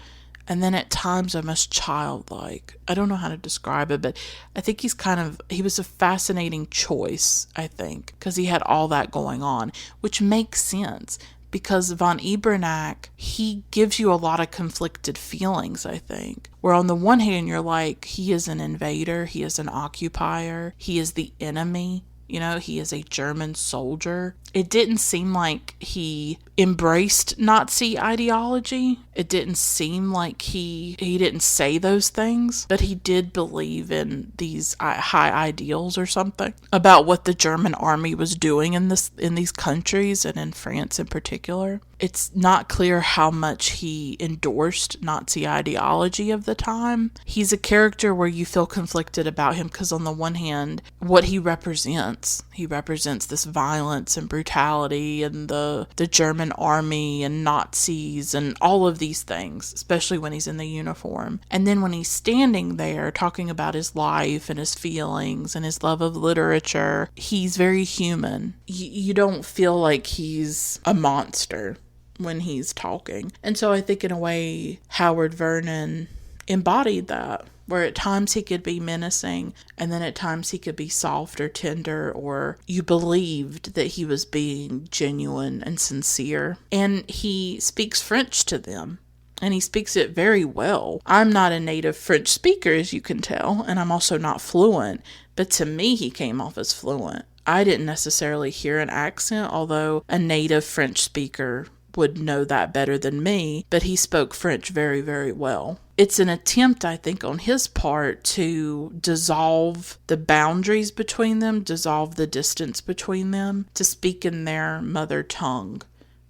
and then at times almost childlike. I don't know how to describe it, but I think he was a fascinating choice, I think, because he had all that going on, which makes sense. Because von Ebernack, he gives you a lot of conflicted feelings, I think. Where on the one hand, you're like, he is an invader, he is an occupier, he is the enemy, he is a German soldier. It didn't seem like he embraced Nazi ideology. It didn't seem like he didn't say those things, but he did believe in these high ideals or something about what the German army was doing in these countries, and in France in particular. It's not clear how much he endorsed Nazi ideology of the time. He's a character where you feel conflicted about him because on the one hand, what he represents this violence and brutality and the German army and Nazis and all of these things, especially when he's in the uniform. And then when he's standing there talking about his life and his feelings and his love of literature, he's very human. You don't feel like he's a monster when he's talking. And so I think in a way, Howard Vernon embodied that, where at times he could be menacing, and then at times he could be soft or tender, or you believed that he was being genuine and sincere. And he speaks French to them, and he speaks it very well. I'm not a native French speaker, as you can tell, and I'm also not fluent, but to me he came off as fluent. I didn't necessarily hear an accent, although a native French speaker would know that better than me, but he spoke French very, very well. It's an attempt, I think, on his part to dissolve the boundaries between them, dissolve the distance between them, to speak in their mother tongue,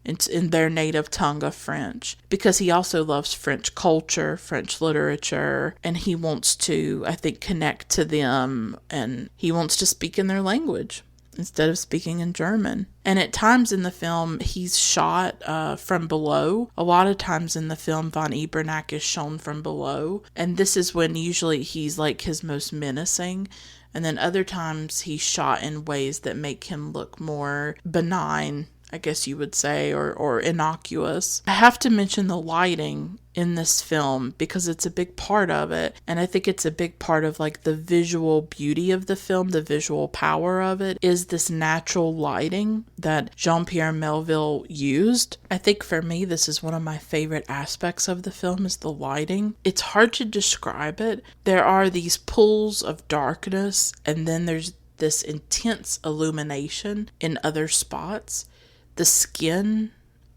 in their native tongue of French, because he also loves French culture, French literature, and he wants to, I think, connect to them, and he wants to speak in their language instead of speaking in German. And at times in the film, he's shot from below. A lot of times in the film, von Ebernack is shown from below. And this is when usually he's like his most menacing. And then other times he's shot in ways that make him look more benign I guess you would say, or innocuous. I have to mention the lighting in this film because it's a big part of it, and I think it's a big part of like the visual beauty of the film, the visual power of it, is this natural lighting that Jean-Pierre Melville used. I think for me this is one of my favorite aspects of the film, is the lighting. It's hard to describe it. There are these pools of darkness, and then there's this intense illumination in other spots. The skin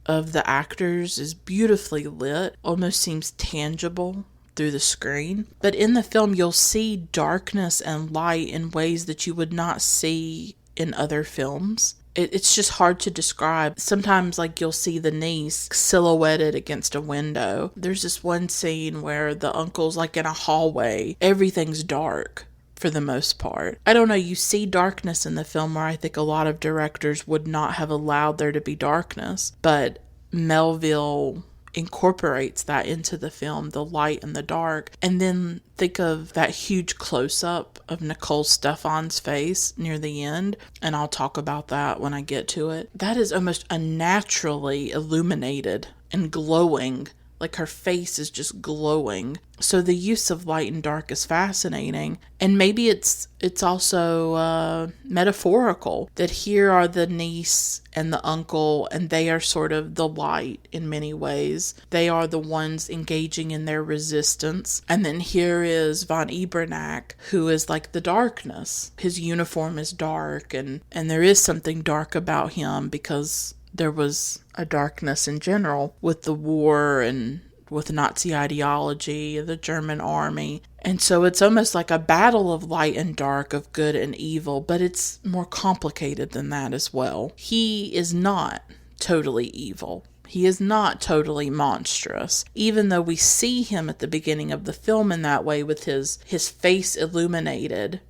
of the actors is beautifully lit, almost seems tangible through the screen. But in the film, you'll see darkness and light in ways that you would not see in other films. It's just hard to describe. Sometimes, like, you'll see the niece silhouetted against a window. There's this one scene where the uncle's like in a hallway. Everything's dark for the most part. I don't know, you see darkness in the film where I think a lot of directors would not have allowed there to be darkness, but Melville incorporates that into the film, the light and the dark. And then think of that huge close-up of Nicole Stefan's face near the end, and I'll talk about that when I get to it. That is almost unnaturally illuminated and glowing. Like her face is just glowing. So the use of light and dark is fascinating. And maybe it's also metaphorical, that here are the niece and the uncle, and they are sort of the light in many ways. They are the ones engaging in their resistance. And then here is von Ebernack, who is like the darkness. His uniform is dark, and there is something dark about him because there was a darkness in general with the war and with Nazi ideology, the German army. And so it's almost like a battle of light and dark, of good and evil, but it's more complicated than that as well. He is not totally evil. He is not totally monstrous, even though we see him at the beginning of the film in that way with his face illuminated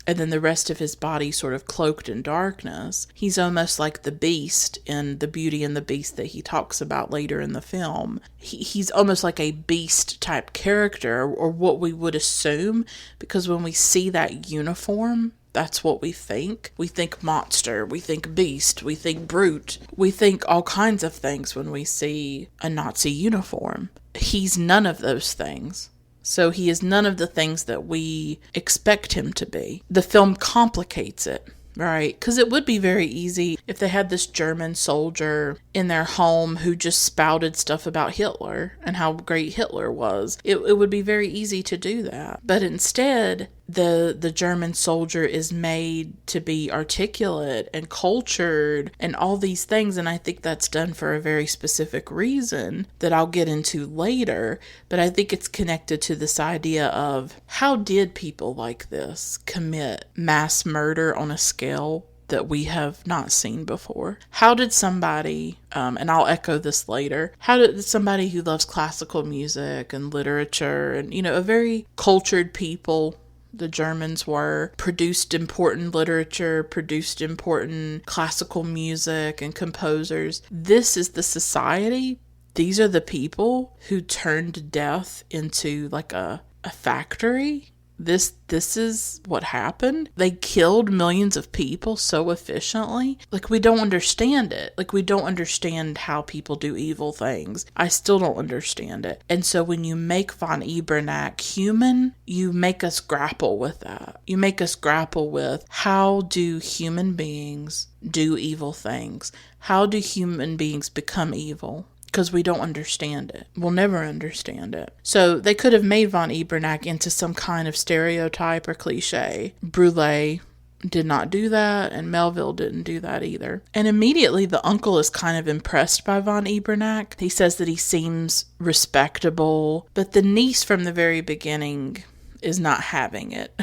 and then the rest of his body sort of cloaked in darkness. He's almost like the beast in The Beauty and the Beast that he talks about later in the film. He's almost like a beast type character, or what we would assume, because when we see that uniform, that's what we think. We think monster, we think beast, we think brute. We think all kinds of things when we see a Nazi uniform. He's none of those things. So he is none of the things that we expect him to be. The film complicates it, right? Because it would be very easy if they had this German soldier in their home who just spouted stuff about Hitler and how great Hitler was. It would be very easy to do that. But instead, the German soldier is made to be articulate and cultured and all these things, and I think that's done for a very specific reason that I'll get into later. But I think it's connected to this idea of, how did people like this commit mass murder on a scale that we have not seen before? How did somebody, and I'll echo this later, how did somebody who loves classical music and literature and, a very cultured people, the Germans were, produced important literature, produced important classical music and composers. This is the society. These are the people who turned death into like a factory. This is what happened. They killed millions of people so efficiently. Like, we don't understand it. Like, we don't understand how people do evil things. I still don't understand it. And so when you make von Ebernack human, you make us grapple with that. You make us grapple with, how do human beings do evil things? How do human beings become evil? Because we don't understand it. We'll never understand it. So they could have made von Ebernack into some kind of stereotype or cliche. Brule did not do that, and Melville didn't do that either. And immediately the uncle is kind of impressed by von Ebernack. He says that he seems respectable, but the niece from the very beginning is not having it.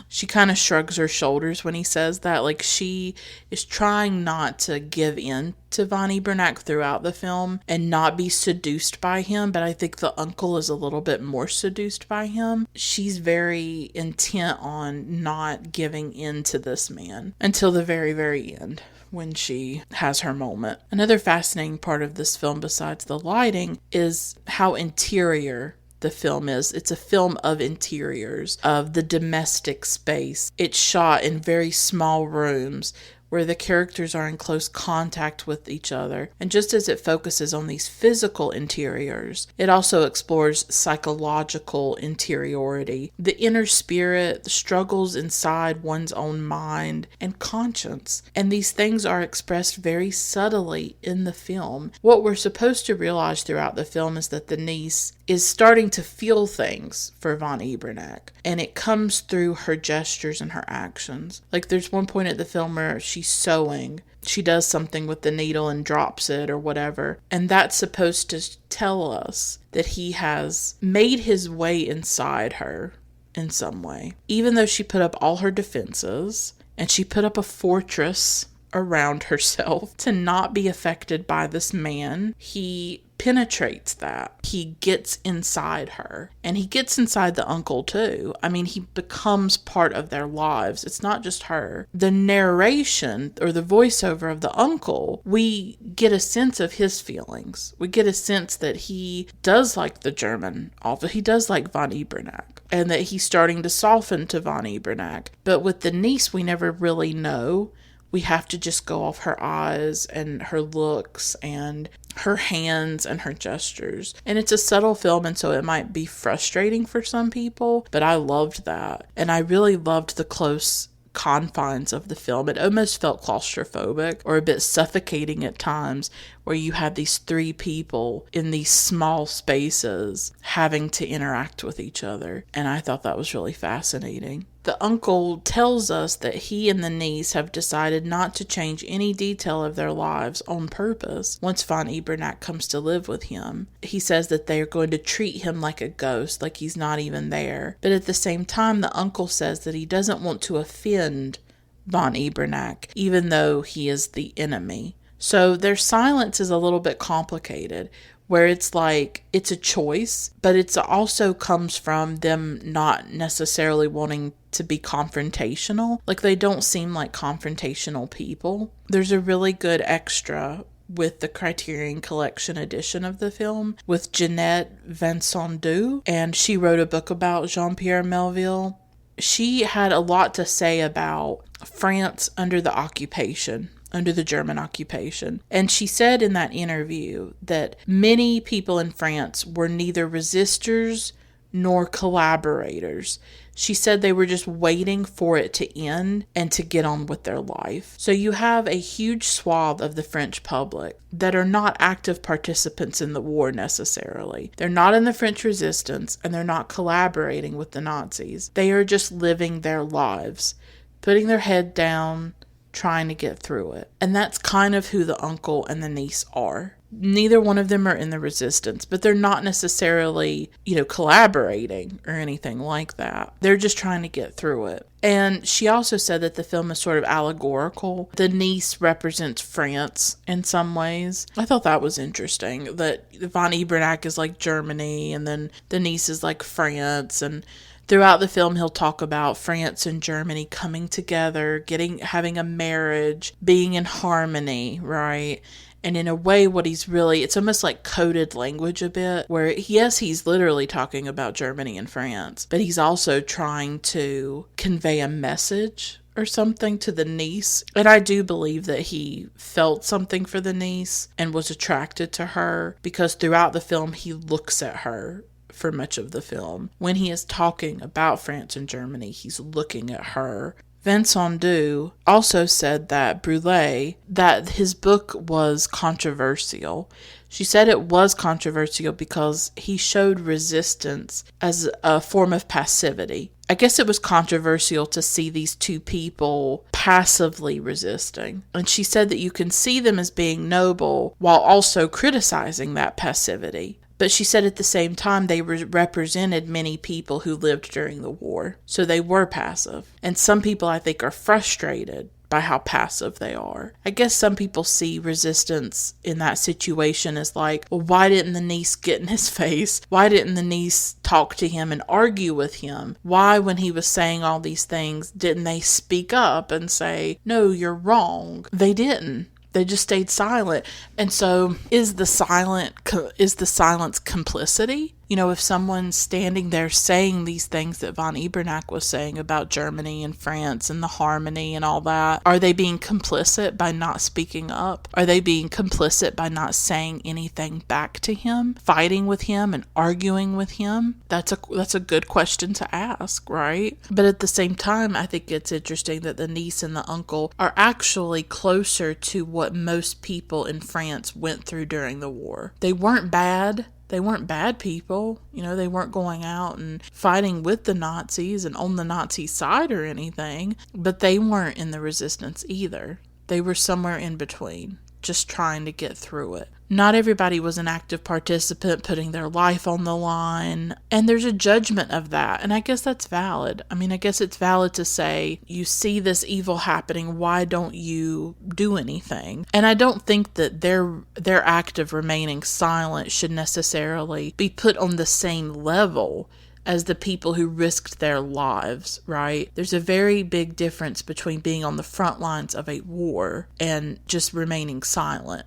She kind of shrugs her shoulders when he says that. Like, she is trying not to give in to von Ebernack throughout the film and not be seduced by him, but I think the uncle is a little bit more seduced by him. She's very intent on not giving in to this man until the very, very end, when she has her moment. Another fascinating part of this film, besides the lighting, is how interior the film is. It's a film of interiors, of the domestic space. It's shot in very small rooms where the characters are in close contact with each other. And just as it focuses on these physical interiors, it also explores psychological interiority, the inner spirit, the struggles inside one's own mind and conscience. And these things are expressed very subtly in the film. What we're supposed to realize throughout the film is that the niece is starting to feel things for von Ebernack, and it comes through her gestures and her actions. Like, there's one point at the film where she's sewing. She does something with the needle and drops it or whatever, and that's supposed to tell us that he has made his way inside her in some way. Even though she put up all her defenses, and she put up a fortress around herself to not be affected by this man, he penetrates that. He gets inside her, and he gets inside the uncle too. I mean, he becomes part of their lives. It's not just her. The narration or the voiceover of the uncle, we get a sense of his feelings. We get a sense that he does like the German, he does like von Ebernack, and that he's starting to soften to von Ebernack. But with the niece, we never really know. We have to just go off her eyes and her looks and her hands and her gestures. And it's a subtle film, and so it might be frustrating for some people, but I loved that. And I really loved the close confines of the film. It almost felt claustrophobic or a bit suffocating at times, where you had these three people in these small spaces having to interact with each other. And I thought that was really fascinating. The uncle tells us that he and the niece have decided not to change any detail of their lives on purpose once von Ebernack comes to live with him. He says that they are going to treat him like a ghost, like he's not even there. But at the same time, the uncle says that he doesn't want to offend von Ebernack, even though he is the enemy. So their silence is a little bit complicated, where it's like it's a choice, but it also comes from them not necessarily wanting to be confrontational. Like, they don't seem like confrontational people. There's a really good extra with the Criterion Collection edition of the film with Jeanette Vincent-Du, and she wrote a book about Jean-Pierre Melville. She had a lot to say about France under the occupation, under the German occupation. And she said in that interview that many people in France were neither resistors nor collaborators. She said they were just waiting for it to end and to get on with their life. So you have a huge swath of the French public that are not active participants in the war necessarily. They're not in the French resistance, and they're not collaborating with the Nazis. They are just living their lives, putting their head down, trying to get through it. And that's kind of who the uncle and the niece are. Neither one of them are in the resistance, but they're not necessarily, collaborating or anything like that. They're just trying to get through it. And she also said that the film is sort of allegorical. The niece represents France in some ways. I thought that was interesting, that von Ebernack is like Germany, and then the niece is like France, and throughout the film, he'll talk about France and Germany coming together, having a marriage, being in harmony, right? And in a way, it's almost like coded language a bit, where yes, he's literally talking about Germany and France, but he's also trying to convey a message or something to the niece. And I do believe that he felt something for the niece and was attracted to her, because throughout the film, he looks at her for much of the film. When he is talking about France and Germany, he's looking at her. Vincent-Du also said that that his book was controversial. She said it was controversial because he showed resistance as a form of passivity. I guess it was controversial to see these two people passively resisting. And she said that you can see them as being noble while also criticizing that passivity. But she said at the same time they represented many people who lived during the war. So they were passive. And some people, I think, are frustrated by how passive they are. I guess some people see resistance in that situation as like, well, why didn't the niece get in his face? Why didn't the niece talk to him and argue with him? Why, when he was saying all these things, didn't they speak up and say, no, you're wrong? They didn't. They just stayed silent. And so is the silence complicity? If someone's standing there saying these things that von Ebernack was saying about Germany and France and the harmony and all that, are they being complicit by not speaking up? Are they being complicit by not saying anything back to him, fighting with him and arguing with him? That's a good question to ask, right? But at the same time, I think it's interesting that the niece and the uncle are actually closer to what most people in France went through during the war. They weren't bad. They weren't bad people. They weren't going out and fighting with the Nazis and on the Nazi side or anything, but they weren't in the resistance either. They were somewhere in between, just trying to get through it. Not everybody was an active participant putting their life on the line, and there's a judgment of that, and I guess that's valid. I guess it's valid to say, you see this evil happening, why don't you do anything? And I don't think that their act of remaining silent should necessarily be put on the same level as the people who risked their lives, right? There's a very big difference between being on the front lines of a war and just remaining silent.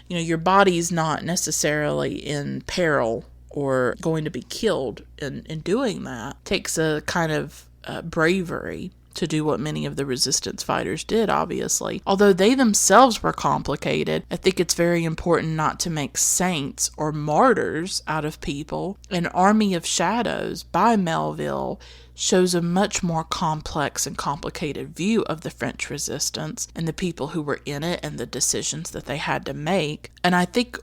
Your body's not necessarily in peril or going to be killed in doing that. It takes a kind of bravery to do what many of the resistance fighters did, obviously. Although they themselves were complicated, I think it's very important not to make saints or martyrs out of people. An Army of Shadows by Melville shows a much more complex and complicated view of the French resistance and the people who were in it and the decisions that they had to make. And I think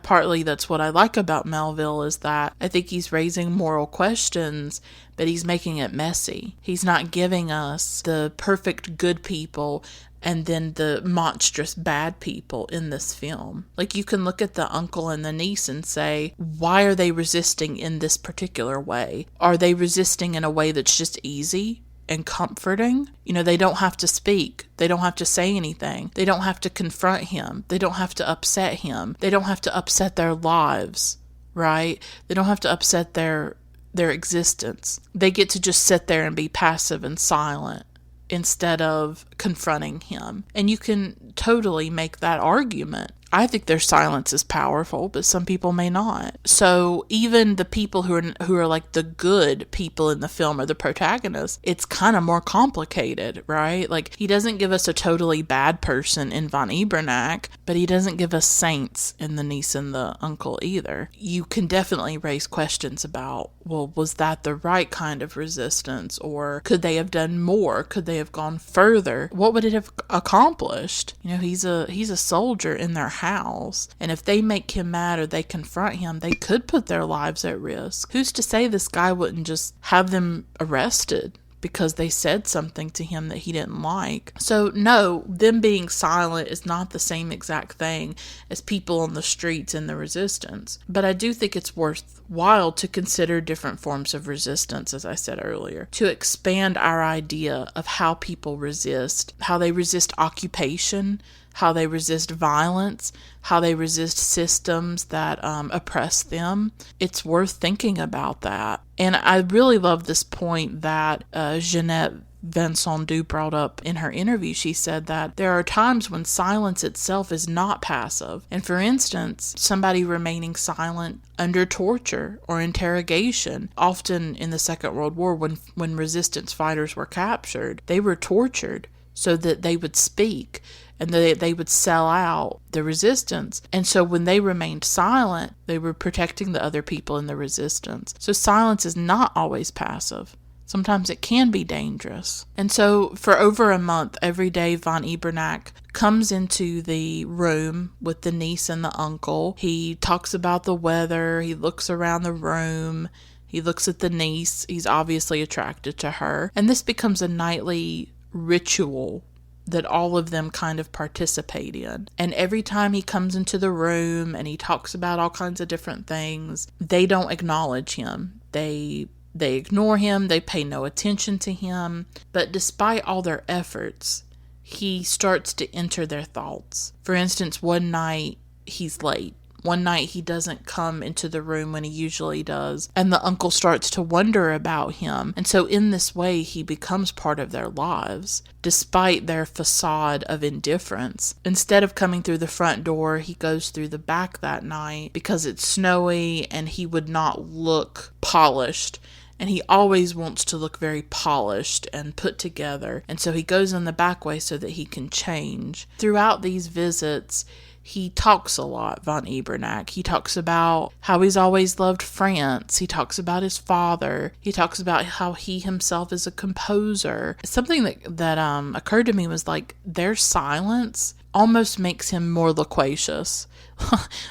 partly that's what I like about Melville, is that I think he's raising moral questions, but he's making it messy. He's not giving us the perfect good people and then the monstrous bad people in this film. Like, you can look at the uncle and the niece and say, why are they resisting in this particular way? Are they resisting in a way that's just easy and comforting? They don't have to speak. They don't have to say anything. They don't have to confront him. They don't have to upset him. They don't have to upset their lives, right? They don't have to upset their existence. They get to just sit there and be passive and silent instead of confronting him. And you can totally make that argument. I think their silence is powerful, but some people may not. So even the people who are like the good people in the film, or the protagonists, it's kind of more complicated, right? Like, he doesn't give us a totally bad person in von Ebernack, but he doesn't give us saints in the niece and the uncle either. You can definitely raise questions about, well, was that the right kind of resistance? Or could they have done more? Could they have gone further? What would it have accomplished? He's a soldier in their house, and if they make him mad or they confront him, they could put their lives at risk. Who's to say this guy wouldn't just have them arrested because they said something to him that he didn't like? So no, them being silent is not the same exact thing as people on the streets in the resistance. But I do think it's worthwhile to consider different forms of resistance, as I said earlier, to expand our idea of how people resist, how they resist occupation, how they resist violence, how they resist systems that oppress them. It's worth thinking about that. And I really love this point that Jeanette Vincent brought up in her interview. She said that there are times when silence itself is not passive. And for instance, somebody remaining silent under torture or interrogation. Often in the Second World War, when resistance fighters were captured, they were tortured so that they would speak and they would sell out the resistance. And so when they remained silent, they were protecting the other people in the resistance. So silence is not always passive. Sometimes it can be dangerous. And so for over a month, every day, von Ebernack comes into the room with the niece and the uncle. He talks about the weather. He looks around the room. He looks at the niece. He's obviously attracted to her. And this becomes a nightly ritual that all of them kind of participate in. And every time he comes into the room and he talks about all kinds of different things, they don't acknowledge him. They ignore him. They pay no attention to him. But despite all their efforts, he starts to enter their thoughts. For instance, one night he's late. One night he doesn't come into the room when he usually does, and the uncle starts to wonder about him. And so in this way, he becomes part of their lives, despite their facade of indifference. Instead of coming through the front door, he goes through the back that night because it's snowy and he would not look polished. And he always wants to look very polished and put together. And so he goes in the back way so that he can change. Throughout these visits, he talks a lot, von Ebernack. He talks about how he's always loved France. He talks about his father. He talks about how he himself is a composer. Something that occurred to me was like their silence almost makes him more loquacious.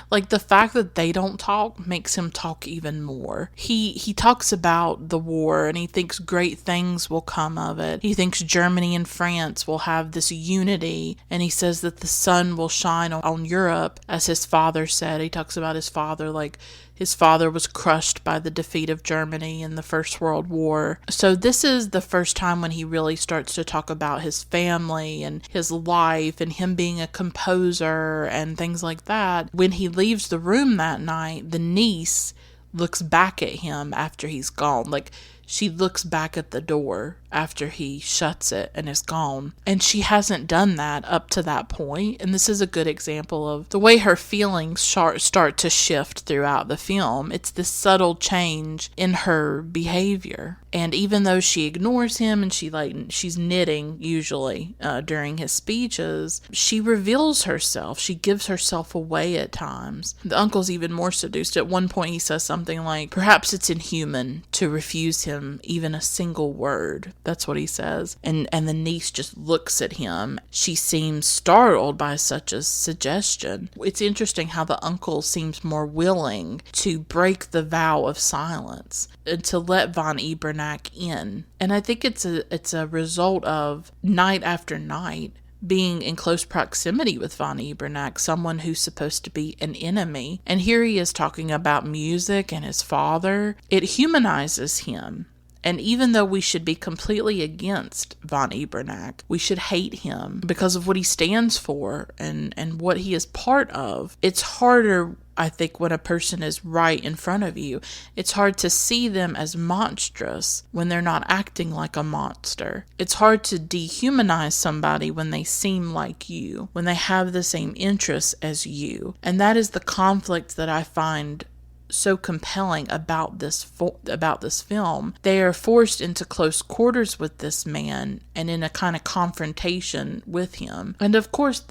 Like the fact that they don't talk makes him talk even more. He talks about the war and he thinks great things will come of it. He thinks Germany and France will have this unity, and he says that the sun will shine on Europe, as his father said. He talks about his father, like his father was crushed by the defeat of Germany in the First World War. So this is the first time when he really starts to talk about his family and his life and him being a composer and things like that. When he leaves the room that night, the niece looks back at him after he's gone. Like, she looks back at the door after he shuts it and is gone. And she hasn't done that up to that point. And this is a good example of the way her feelings start to shift throughout the film. It's this subtle change in her behavior. And even though she ignores him and she's knitting usually during his speeches, she reveals herself. She gives herself away at times. The uncle's even more seduced. At one point he says something like, perhaps it's inhuman to refuse him even a single word. That's what he says. And the niece just looks at him. She seems startled by such a suggestion. It's interesting how the uncle seems more willing to break the vow of silence and to let von Ebernack in. And I think it's a result of night after night being in close proximity with von Ebernack, someone who's supposed to be an enemy. And here he is talking about music and his father. It humanizes him. And even though we should be completely against von Ebernack, we should hate him because of what he stands for and what he is part of. It's harder, I think, when a person is right in front of you. It's hard to see them as monstrous when they're not acting like a monster. It's hard to dehumanize somebody when they seem like you, when they have the same interests as you. And that is the conflict that I find so compelling about this film. They are forced into close quarters with this man and in a kind of confrontation with him. And of course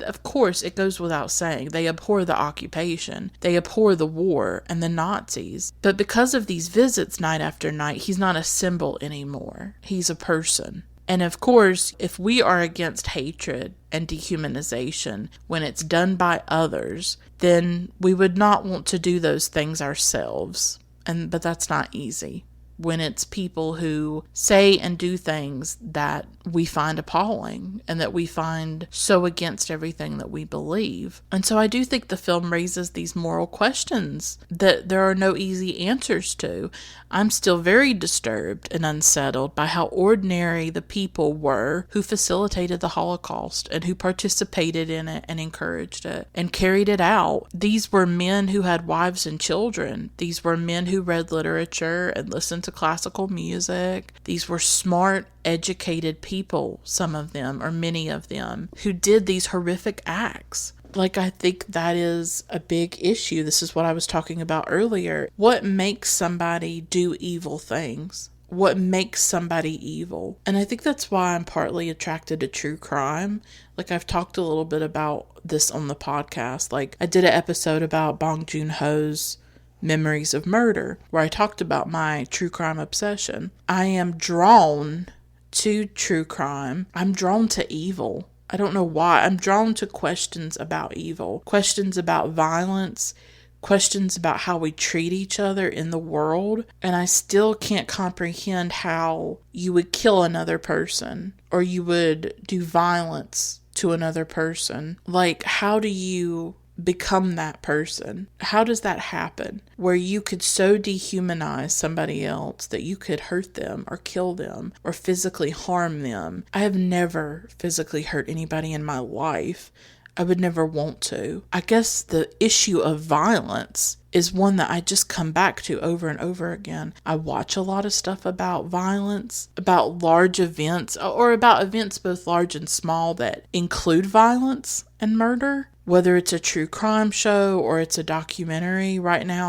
it goes without saying, they abhor the occupation, they abhor the war and the Nazis. But because of these visits night after night, he's not a symbol anymore. He's a person. And of course, if we are against hatred and dehumanization when it's done by others, then we would not want to do those things ourselves. But that's not easy when it's people who say and do things that we find appalling and that we find so against everything that we believe. And so I do think the film raises these moral questions that there are no easy answers to. I'm still very disturbed and unsettled by how ordinary the people were who facilitated the Holocaust and who participated in it and encouraged it and carried it out. These were men who had wives and children. These were men who read literature and listened to classical music. These were smart, educated people, some of them, or many of them, who did these horrific acts. Like, I think that is a big issue. This is what I was talking about earlier. What makes somebody do evil things? What makes somebody evil? And I think that's why I'm partly attracted to true crime. Like, I've talked a little bit about this on the podcast. Like, I did an episode about Bong Joon-ho's Memories of Murder, where I talked about my true crime obsession. I am drawn to true crime. I'm drawn to evil. I don't know why. I'm drawn to questions about evil, questions about violence, questions about how we treat each other in the world. And I still can't comprehend how you would kill another person or you would do violence to another person. Like, how do you become that person? How does that happen? Where you could so dehumanize somebody else that you could hurt them or kill them or physically harm them. I have never physically hurt anybody in my life. I would never want to. I guess the issue of violence is one that I just come back to over and over again. I watch a lot of stuff about violence, about large events, or about events both large and small that include violence and murder. Whether it's a true crime show or it's a documentary. Right now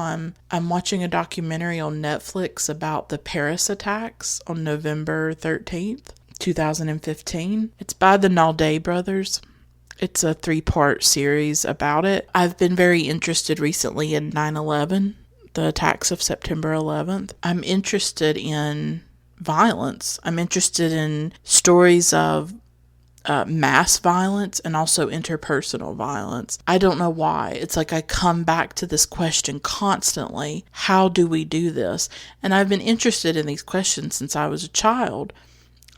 I'm watching a documentary on Netflix about the Paris attacks on November 13th, 2015. It's by the Nalday brothers. It's a 3-part series about it. I've been very interested recently in 9/11, the attacks of September 11th. I'm interested in violence. I'm interested in stories of mass violence and also interpersonal violence. I don't know why. It's like I come back to this question constantly. How do we do this? And I've been interested in these questions since I was a child.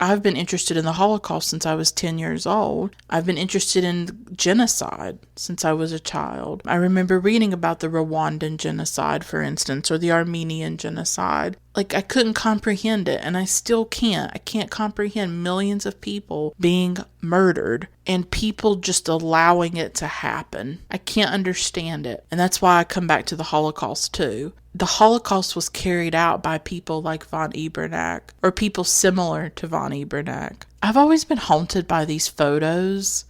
I've been interested in the Holocaust since I was 10 years old. I've been interested in genocide since I was a child. I remember reading about the Rwandan genocide, for instance, or the Armenian genocide. Like, I couldn't comprehend it, and I still can't. I can't comprehend millions of people being murdered and people just allowing it to happen. I can't understand it. And that's why I come back to the Holocaust, too. The Holocaust was carried out by people like von Ebernack, or people similar to von Ebernack. I've always been haunted by these photos.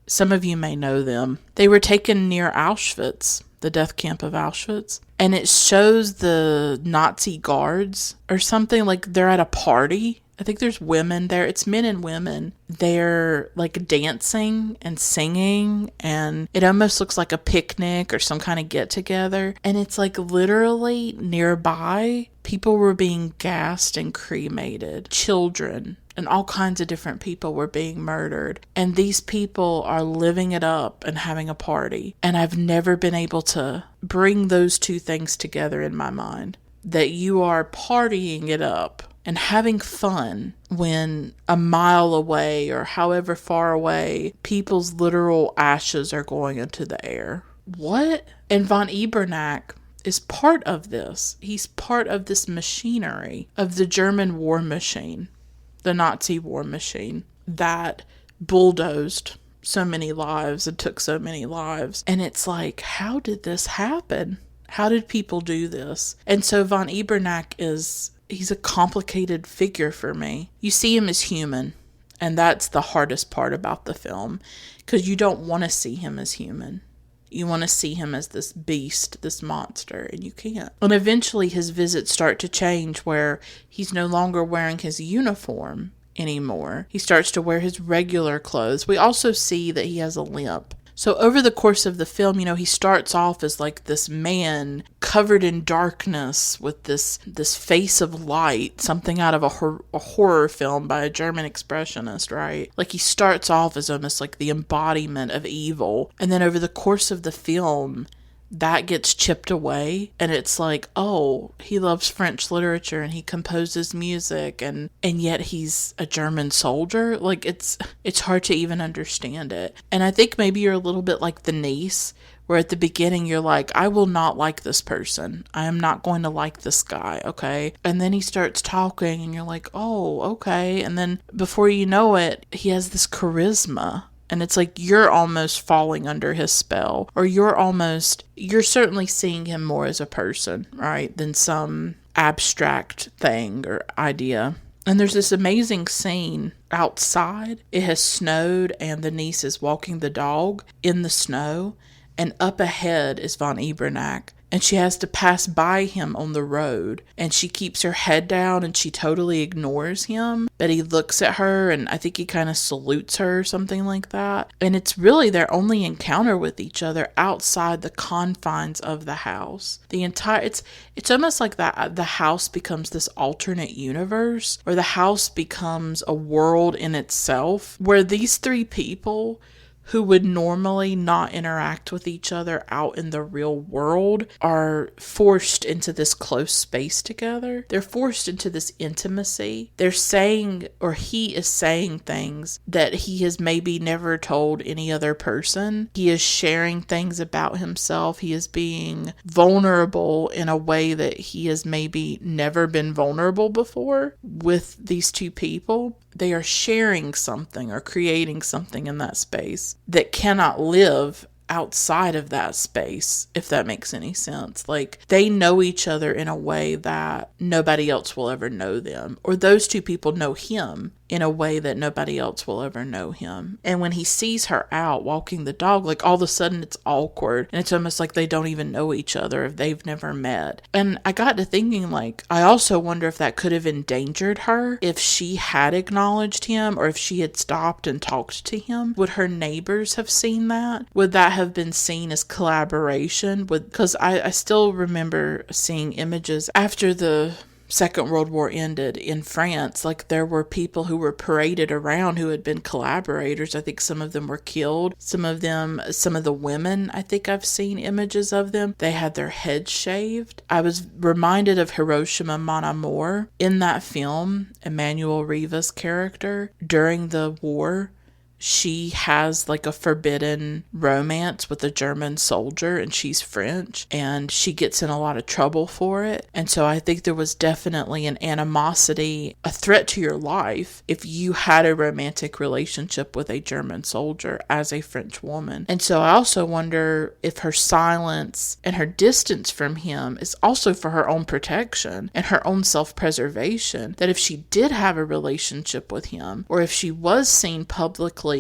Some of you may know them. They were taken near Auschwitz, the death camp of Auschwitz, and it shows the Nazi guards or something, like they're at a party. I think there's women there. It's men and women. They're like dancing and singing, and it almost looks like a picnic or some kind of get together. And it's like literally nearby, people were being gassed and cremated. Children and all kinds of different people were being murdered. And these people are living it up and having a party. And I've never been able to bring those two things together in my mind. That you are partying it up and having fun when a mile away or however far away, people's literal ashes are going into the air. What? And von Ebernack is part of this. He's part of this machinery of the German war machine, the Nazi war machine that bulldozed so many lives and took so many lives. And it's like, how did this happen? How did people do this? And so von Ebernack he's a complicated figure for me. You see him as human, and that's the hardest part about the film, because you don't want to see him as human. You want to see him as this beast, this monster, and you can't. And eventually his visits start to change where he's no longer wearing his uniform anymore. He starts to wear his regular clothes. We also see that he has a limp. So over the course of the film, he starts off as like this man covered in darkness with this face of light, something out of a horror film by a German expressionist, right? Like he starts off as almost like the embodiment of evil. And then over the course of the film, that gets chipped away, and it's like, oh, he loves French literature and he composes music, and yet he's a German soldier. Like it's hard to even understand it. And I think maybe you're a little bit like the niece, where at the beginning you're like, I will not like this person. I am not going to like this guy, okay? And then he starts talking and you're like, oh, okay. And then before you know it, he has this charisma. And it's like you're almost falling under his spell, or you're certainly seeing him more as a person, right, than some abstract thing or idea. And there's this amazing scene outside. It has snowed and the niece is walking the dog in the snow, and up ahead is von Ebernack. And she has to pass by him on the road, and she keeps her head down and she totally ignores him, but he looks at her and I think he kind of salutes her or something like that. And it's really their only encounter with each other outside the confines of the house. It's almost like that the house becomes this alternate universe, or the house becomes a world in itself, where these three people who would normally not interact with each other out in the real world are forced into this close space together. They're forced into this intimacy. They're saying, or he is saying things that he has maybe never told any other person. He is sharing things about himself. He is being vulnerable in a way that he has maybe never been vulnerable before with these two people. they are sharing something or creating something in that space that cannot live outside of that space, if that makes any sense. Like, they know each other in a way that nobody else will ever know them, or those two people know him in a way that nobody else will ever know him. And when he sees her out walking the dog, like, all of a sudden it's awkward, and it's almost like they don't even know each other if they've never met. And I got to thinking, like, I also wonder if that could have endangered her if she had acknowledged him, or if she had stopped and talked to him. Would her neighbors have seen that? Would that have been seen as collaboration? Because I still remember seeing images after the Second World War ended in France. Like, there were people who were paraded around who had been collaborators. I think some of them were killed. Some of the women, I think I've seen images of them. They had their heads shaved. I was reminded of Hiroshima Mon Amour. In that film, Emmanuel Riva's character, during the war, she has like a forbidden romance with a German soldier, and she's French, and she gets in a lot of trouble for it. And so I think there was definitely an animosity, a threat to your life if you had a romantic relationship with a German soldier as a French woman. And so I also wonder if her silence and her distance from him is also for her own protection and her own self-preservation, that if she did have a relationship with him, or if she was seen publicly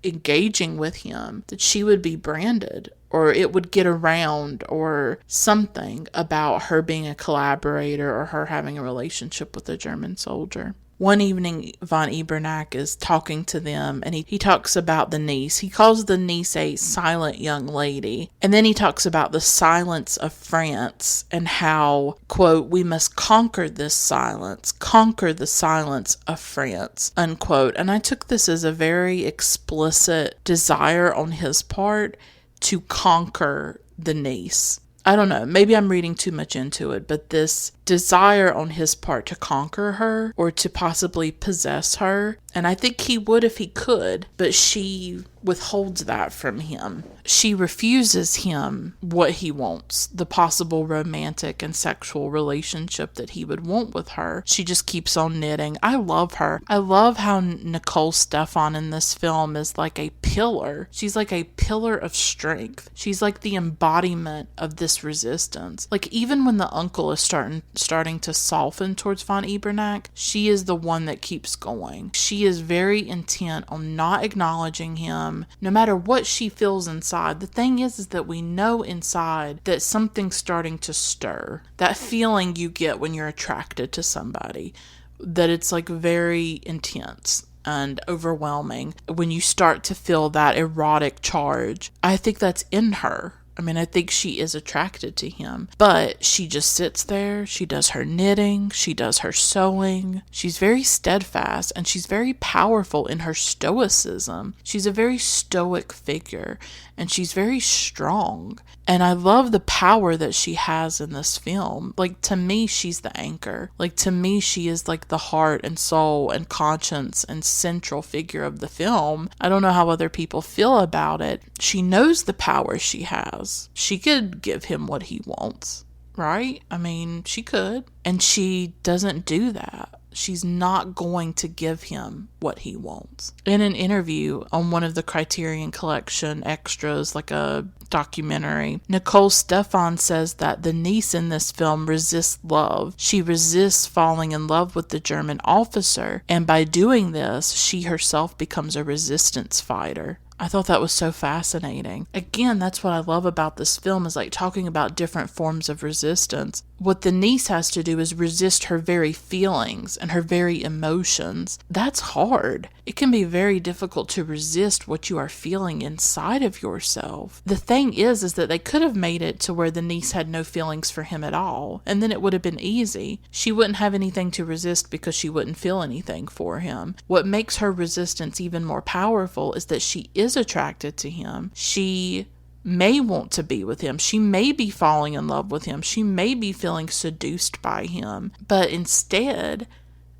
engaging with him, that she would be branded, or it would get around, or something about her being a collaborator or her having a relationship with a German soldier. One evening, von Ebernack is talking to them, and he talks about the niece. He calls the niece a silent young lady. And then he talks about the silence of France and how, quote, "we must conquer this silence, conquer the silence of France," unquote. And I took this as a very explicit desire on his part to conquer the niece. I don't know, maybe I'm reading too much into it, but this desire on his part to conquer her, or to possibly possess her, and I think he would if he could, but she withholds that from him. She refuses him what he wants, the possible romantic and sexual relationship that he would want with her. She just keeps on knitting. I love her. I love how Nicole Stefan in this film is like a pillar. She's like a pillar of strength. She's like the embodiment of this resistance. Like, even when the uncle is starting to soften towards von Ebernack, she is the one that keeps going. She is very intent on not acknowledging him, no matter what she feels inside. The thing is that we know inside that something's starting to stir. That feeling you get when you're attracted to somebody, that it's like very intense and overwhelming. When you start to feel that erotic charge, I think that's in her. I mean, I think she is attracted to him, but she just sits there. She does her knitting. She does her sewing. She's very steadfast, and she's very powerful in her stoicism. She's a very stoic figure, and she's very strong. And I love the power that she has in this film. Like, to me, she's the anchor. Like, to me, she is like the heart and soul and conscience and central figure of the film. I don't know how other people feel about it. She knows the power she has. She could give him what he wants, right? I mean, she could. And she doesn't do that. She's not going to give him what he wants. In an interview on one of the Criterion Collection extras, like a documentary, Nicole Stefan says that the niece in this film resists love. She resists falling in love with the German officer, and by doing this, she herself becomes a resistance fighter. I thought that was so fascinating. Again, that's what I love about this film, is like talking about different forms of resistance. What the niece has to do is resist her very feelings and her very emotions. That's hard. It can be very difficult to resist what you are feeling inside of yourself. The thing is that they could have made it to where the niece had no feelings for him at all, and then it would have been easy. She wouldn't have anything to resist because she wouldn't feel anything for him. What makes her resistance even more powerful is that she is attracted to him. She may want to be with him. She may be falling in love with him. She may be feeling seduced by him. But instead,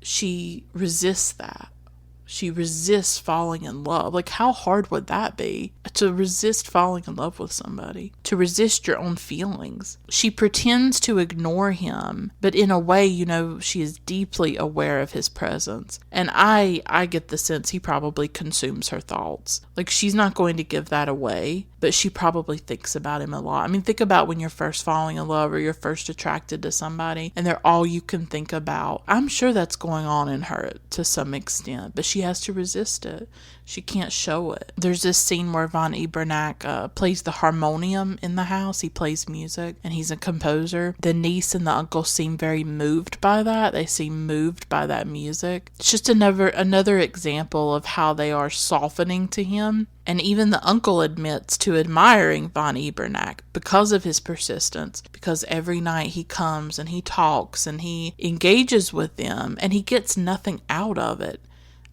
she resists that. She resists falling in love. Like, how hard would that be? To resist falling in love with somebody. To resist your own feelings. She pretends to ignore him, but in a way, she is deeply aware of his presence. And I get the sense he probably consumes her thoughts. Like, she's not going to give that away, but she probably thinks about him a lot. I mean, think about when you're first falling in love or you're first attracted to somebody and they're all you can think about. I'm sure that's going on in her to some extent, but she has to resist it. She can't show it. There's this scene where von Ebernack plays the harmonium in the house. He plays music, and he's a composer. The niece and the uncle seem very moved by that. They seem moved by that music. It's just another example of how they are softening to him. And even the uncle admits to admiring von Ebernack because of his persistence, because every night he comes and he talks and he engages with them, and he gets nothing out of it.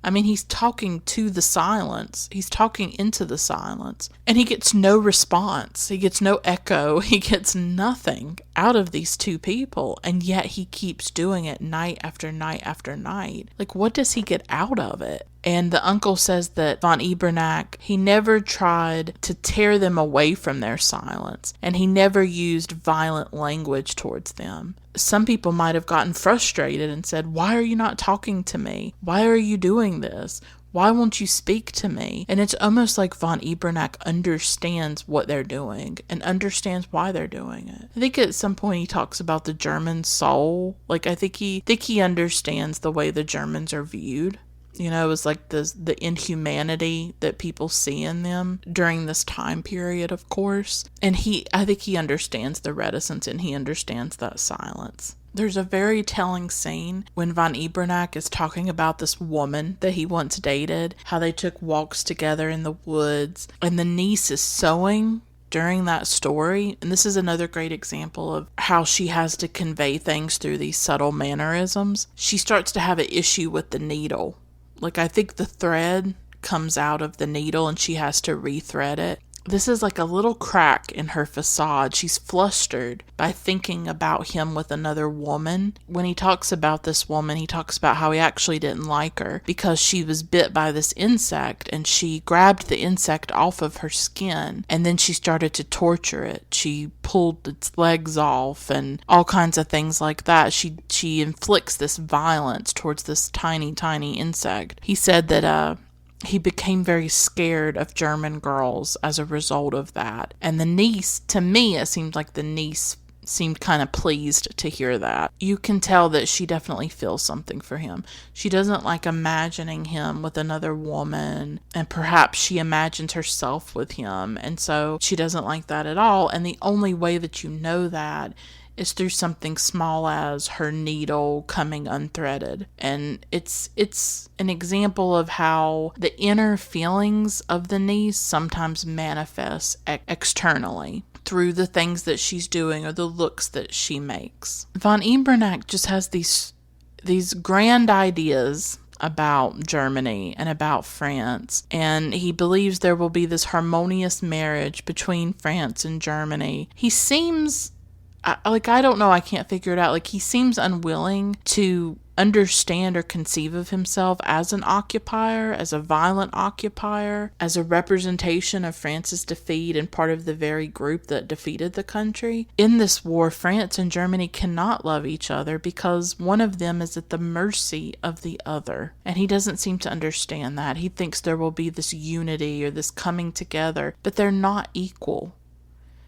I mean, he's talking to the silence. He's talking into the silence. And he gets no response. He gets no echo. He gets nothing out of these two people. And yet he keeps doing it night after night after night. Like, what does he get out of it? And the uncle says that von Ebernack, he never tried to tear them away from their silence. And he never used violent language towards them. Some people might have gotten frustrated and said, "Why are you not talking to me? Why are you doing this? Why won't you speak to me?" And it's almost like von Ebernack understands what they're doing and understands why they're doing it. I think at some point he talks about the German soul. Like, I think he understands the way the Germans are viewed. It was like the inhumanity that people see in them during this time period, of course. And I think he understands the reticence and he understands that silence. There's a very telling scene when von Ebernack is talking about this woman that he once dated, how they took walks together in the woods, and the niece is sewing during that story. And this is another great example of how she has to convey things through these subtle mannerisms. She starts to have an issue with the needle. Like, I think the thread comes out of the needle and she has to rethread it. This is like a little crack in her facade. She's flustered by thinking about him with another woman. When he talks about this woman, he talks about how he actually didn't like her because she was bit by this insect and she grabbed the insect off of her skin and then she started to torture it. She pulled its legs off and all kinds of things like that. She inflicts this violence towards this tiny, tiny insect. He said that he became very scared of German girls as a result of that. And the niece, to me, it seemed like the niece seemed kind of pleased to hear that. You can tell that she definitely feels something for him. She doesn't like imagining him with another woman, and perhaps she imagines herself with him, and so she doesn't like that at all. And the only way that you know that is through something small as her needle coming unthreaded. And it's an example of how the inner feelings of the niece sometimes manifest externally through the things that she's doing or the looks that she makes. Von Ebernack just has these grand ideas about Germany and about France, and he believes there will be this harmonious marriage between France and Germany. He seems I don't know, I can't figure it out. Like, he seems unwilling to understand or conceive of himself as an occupier, as a violent occupier, as a representation of France's defeat and part of the very group that defeated the country. In this war, France and Germany cannot love each other because one of them is at the mercy of the other. And he doesn't seem to understand that. He thinks there will be this unity or this coming together, but they're not equal.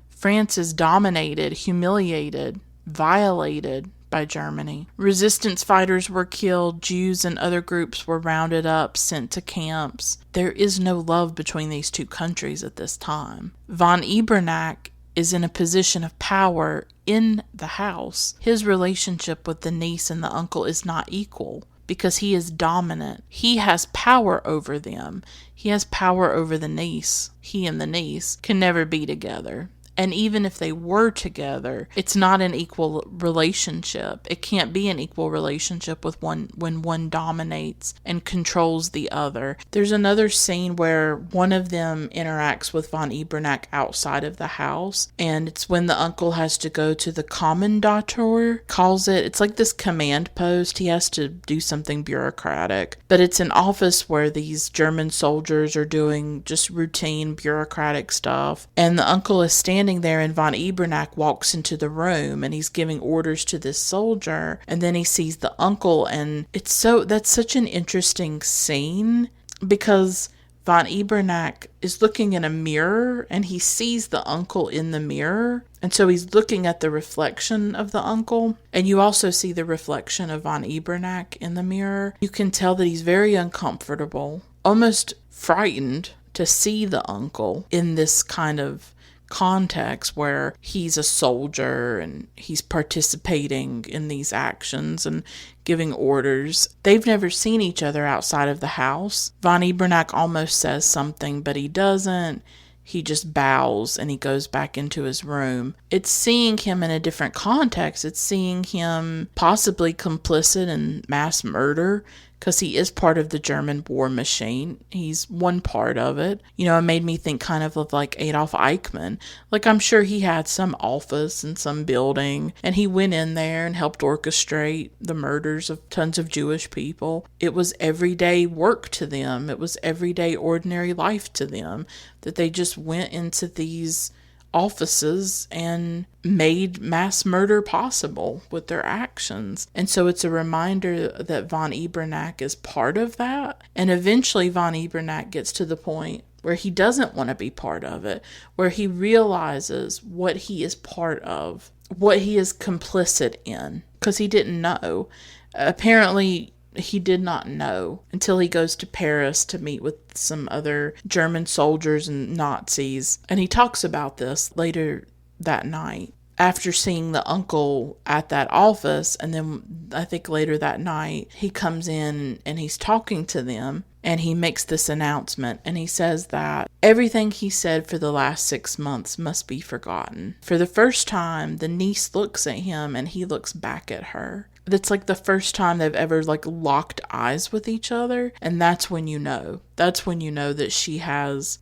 France is dominated, humiliated, violated by Germany. Resistance fighters were killed, Jews and other groups were rounded up, sent to camps. There is no love between these two countries at this time. Von Ebernack is in a position of power in the house. His relationship with the niece and the uncle is not equal because he is dominant. He has power over them. He has power over the niece. He and the niece can never be together. And even if they were together, it's not an equal relationship. It can't be an equal relationship with one when one dominates and controls the other. There's another scene where one of them interacts with von Ebernack outside of the house, and it's when the uncle has to go to the Kommandator, calls it. It's like this command post. He has to do something bureaucratic, but it's an office where these German soldiers are doing just routine bureaucratic stuff, and the uncle is standing there, and von Ebernack walks into the room and he's giving orders to this soldier, and then he sees the uncle, and that's such an interesting scene because von Ebernack is looking in a mirror and he sees the uncle in the mirror, and so he's looking at the reflection of the uncle, and you also see the reflection of von Ebernack in the mirror. You can tell that he's very uncomfortable, almost frightened to see the uncle in this kind of context where he's a soldier and he's participating in these actions and giving orders. They've never seen each other outside of the house. Von Ebernack almost says something, but he doesn't. He just bows and he goes back into his room. It's seeing him in a different context. It's seeing him possibly complicit in mass murder, because he is part of the German war machine. He's one part of it. It made me think kind of like Adolf Eichmann. Like, I'm sure he had some office in some building, and he went in there and helped orchestrate the murders of tons of Jewish people. It was everyday work to them. It was everyday ordinary life to them, that they just went into these offices and made mass murder possible with their actions. And so it's a reminder that von Ebernack is part of that. And eventually von Ebernack gets to the point where he doesn't want to be part of it, where he realizes what he is part of, what he is complicit in, because he didn't know. Apparently, he did not know until he goes to Paris to meet with some other German soldiers and Nazis. And he talks about this later that night after seeing the uncle at that office. And then I think later that night he comes in and he's talking to them, and he makes this announcement, and he says that everything he said for the last 6 months must be forgotten. For the first time, the niece looks at him and he looks back at her. That's like the first time they've ever locked eyes with each other, and that's when you know. That's when you know that she has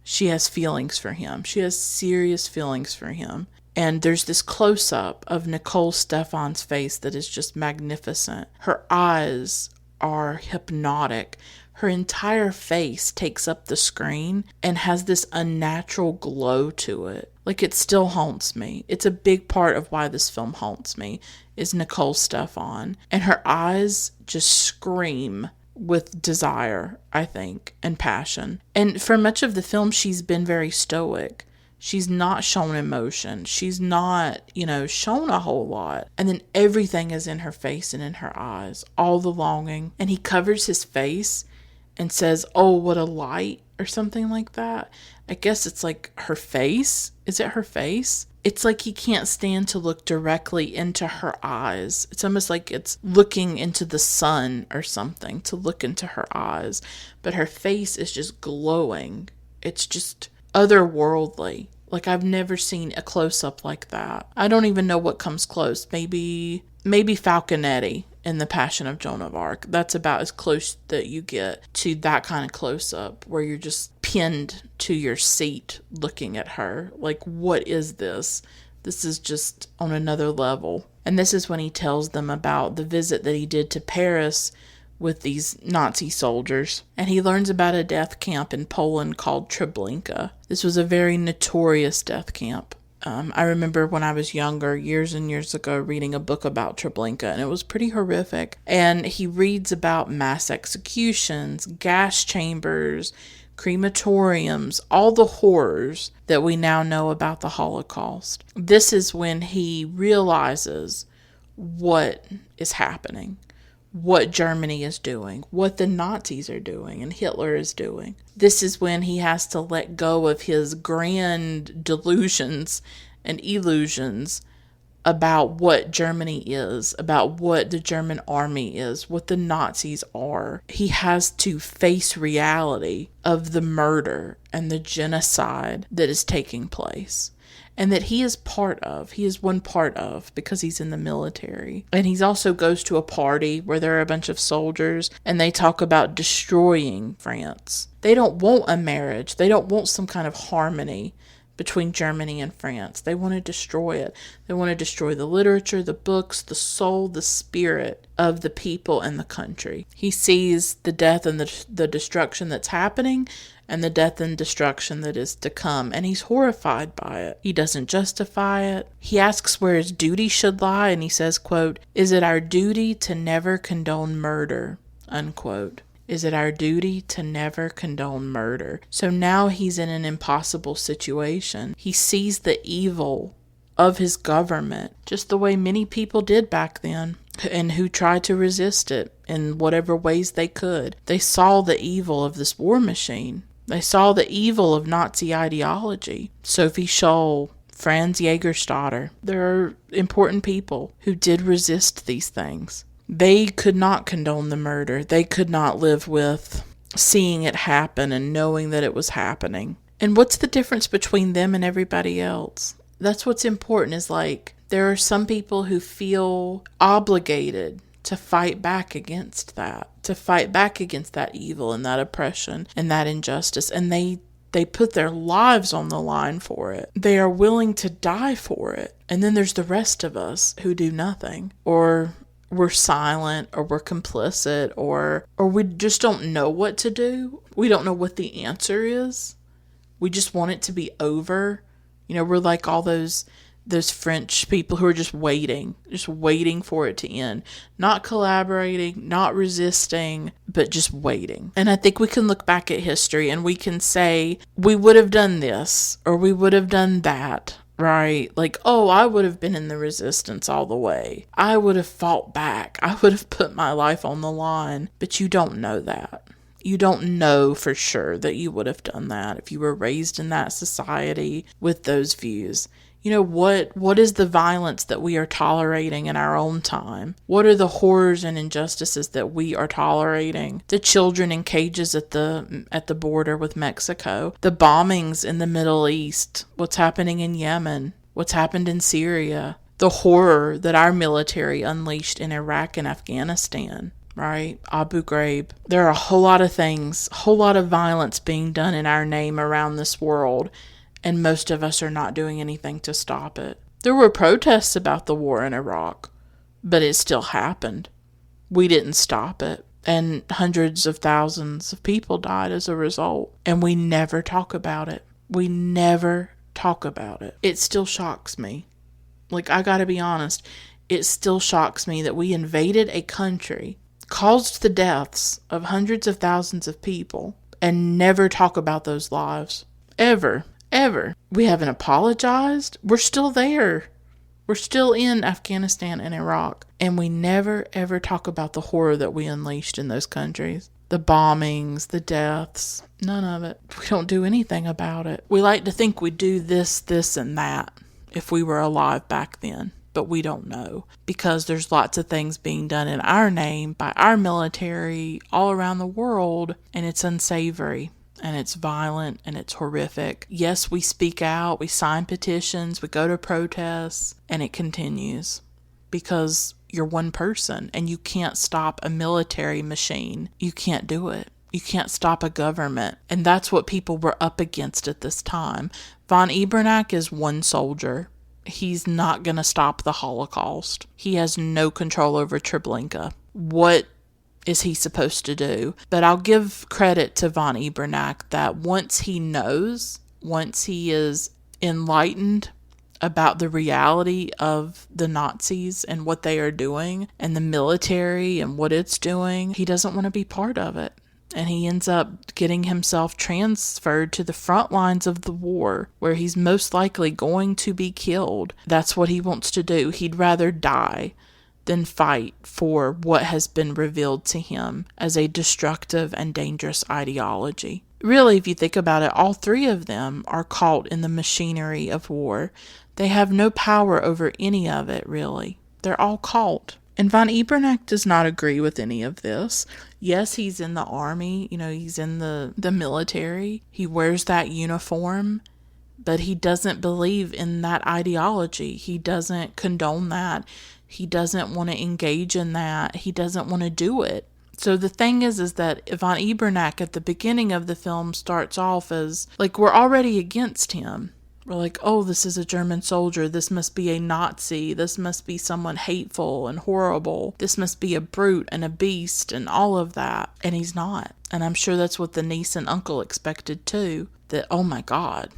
feelings for him. She has serious feelings for him. And there's this close-up of Nicole Stefan's face that is just magnificent. Her eyes are hypnotic. Her entire face takes up the screen and has this unnatural glow to it. Like, it still haunts me. It's a big part of why this film haunts me, is Nicole Stefan. And her eyes just scream with desire, I think, and passion. And for much of the film, she's been very stoic. She's not shown emotion. She's not, shown a whole lot. And then everything is in her face and in her eyes, all the longing. And he covers his face and says, "Oh, what a light," or something like that. I guess it's like her face. Is it her face? It's like he can't stand to look directly into her eyes. It's almost like it's looking into the sun or something, to look into her eyes. But her face is just glowing. It's just otherworldly. Like, I've never seen a close-up like that. I don't even know what comes close. Maybe Falconetti in The Passion of Joan of Arc. That's about as close that you get to that kind of close-up, where you're just pinned to your seat looking at her. Like, what is this? This is just on another level. And this is when he tells them about the visit that he did to Paris with these Nazi soldiers. And he learns about a death camp in Poland called Treblinka. This was a very notorious death camp. I remember when I was younger, years and years ago, reading a book about Treblinka, and it was pretty horrific. And he reads about mass executions, gas chambers, crematoriums, all the horrors that we now know about the Holocaust. This is when he realizes what is happening, what Germany is doing, what the Nazis are doing, and Hitler is doing. This is when he has to let go of his grand delusions and illusions about what Germany is, about what the German army is, what the Nazis are. He has to face reality of the murder and the genocide that is taking place. and that he is part of. He is one part of because he's in the military. And he also goes to a party where there are a bunch of soldiers and they talk about destroying France. They don't want a marriage. They don't want some kind of harmony between Germany and France. They want to destroy it. They want to destroy the literature, the books, the soul, the spirit of the people and the country. He sees the death and the destruction that's happening and the death and destruction that is to come, and he's horrified by it. He doesn't justify it. He asks where his duty should lie, and he says, quote, "Is it our duty to never condone murder?" Unquote. Is it our duty to never condone murder? So now he's in an impossible situation. He sees the evil of his government, just the way many people did back then, and who tried to resist it in whatever ways they could. They saw the evil of this war machine. They saw the evil of Nazi ideology. Sophie Scholl, Franz Jägerstätter. There are important people who did resist these things. They could not condone the murder. They could not live with seeing it happen and knowing that it was happening. And what's the difference between them and everybody else? That's what's important, is like, there are some people who feel obligated to fight back against that, evil and that oppression and that injustice. And they put their lives on the line for it. They are willing to die for it. And then there's the rest of us who do nothing, or we're silent, or we're complicit, or we just don't know what to do. We don't know what the answer is. We just want it to be over. We're like all those French people who are just waiting for it to end. Not collaborating, not resisting, but just waiting. And I think we can look back at history and we can say, we would have done this, or we would have done that. Right? Like, oh, I would have been in the resistance all the way. I would have fought back. I would have put my life on the line. But you don't know that. You don't know for sure that you would have done that if you were raised in that society with those views. What is the violence that we are tolerating in our own time? What are the horrors and injustices that we are tolerating? The children in cages at the border with Mexico, the bombings in the Middle East, what's happening in Yemen, what's happened in Syria, the horror that our military unleashed in Iraq and Afghanistan. Right? Abu Ghraib. There are a whole lot of things, a whole lot of violence being done in our name around this world, and most of us are not doing anything to stop it. There were protests about the war in Iraq, but it still happened. We didn't stop it, and hundreds of thousands of people died as a result, and we never talk about it. We never talk about it. It still shocks me. Like, I gotta be honest, it still shocks me that we invaded a country, caused the deaths of hundreds of thousands of people, and never talk about those lives. Ever. We haven't apologized. We're still there. We're still in Afghanistan and Iraq. And we never, ever talk about the horror that we unleashed in those countries. The bombings, the deaths, none of it. We don't do anything about it. We like to think we do this, and that if we were alive back then. But we don't know, because there's lots of things being done in our name by our military all around the world, and it's unsavory, and it's violent, and it's horrific. Yes, we speak out, we sign petitions, we go to protests, and it continues, because you're one person, and you can't stop a military machine. You can't do it. You can't stop a government, and that's what people were up against at this time. Von Ebernack is one soldier. He's not going to stop the Holocaust. He has no control over Treblinka. What is he supposed to do? But I'll give credit to von Ebernack that once he knows, once he is enlightened about the reality of the Nazis and what they are doing, and the military and what it's doing, he doesn't want to be part of it. And he ends up getting himself transferred to the front lines of the war, where he's most likely going to be killed. That's what he wants to do. He'd rather die than fight for what has been revealed to him as a destructive and dangerous ideology. Really, if you think about it, all three of them are caught in the machinery of war. They have no power over any of it, really. They're all caught. And von Ebernack does not agree with any of this. Yes, he's in the army, he's in the military. He wears that uniform, but he doesn't believe in that ideology. He doesn't condone that. He doesn't want to engage in that. He doesn't want to do it. So the thing is that von Ebernack at the beginning of the film starts off as, like, we're already against him. We're like, oh, this is a German soldier. This must be a Nazi. This must be someone hateful and horrible. This must be a brute and a beast and all of that. And he's not. And I'm sure that's what the niece and uncle expected too. That, oh my God,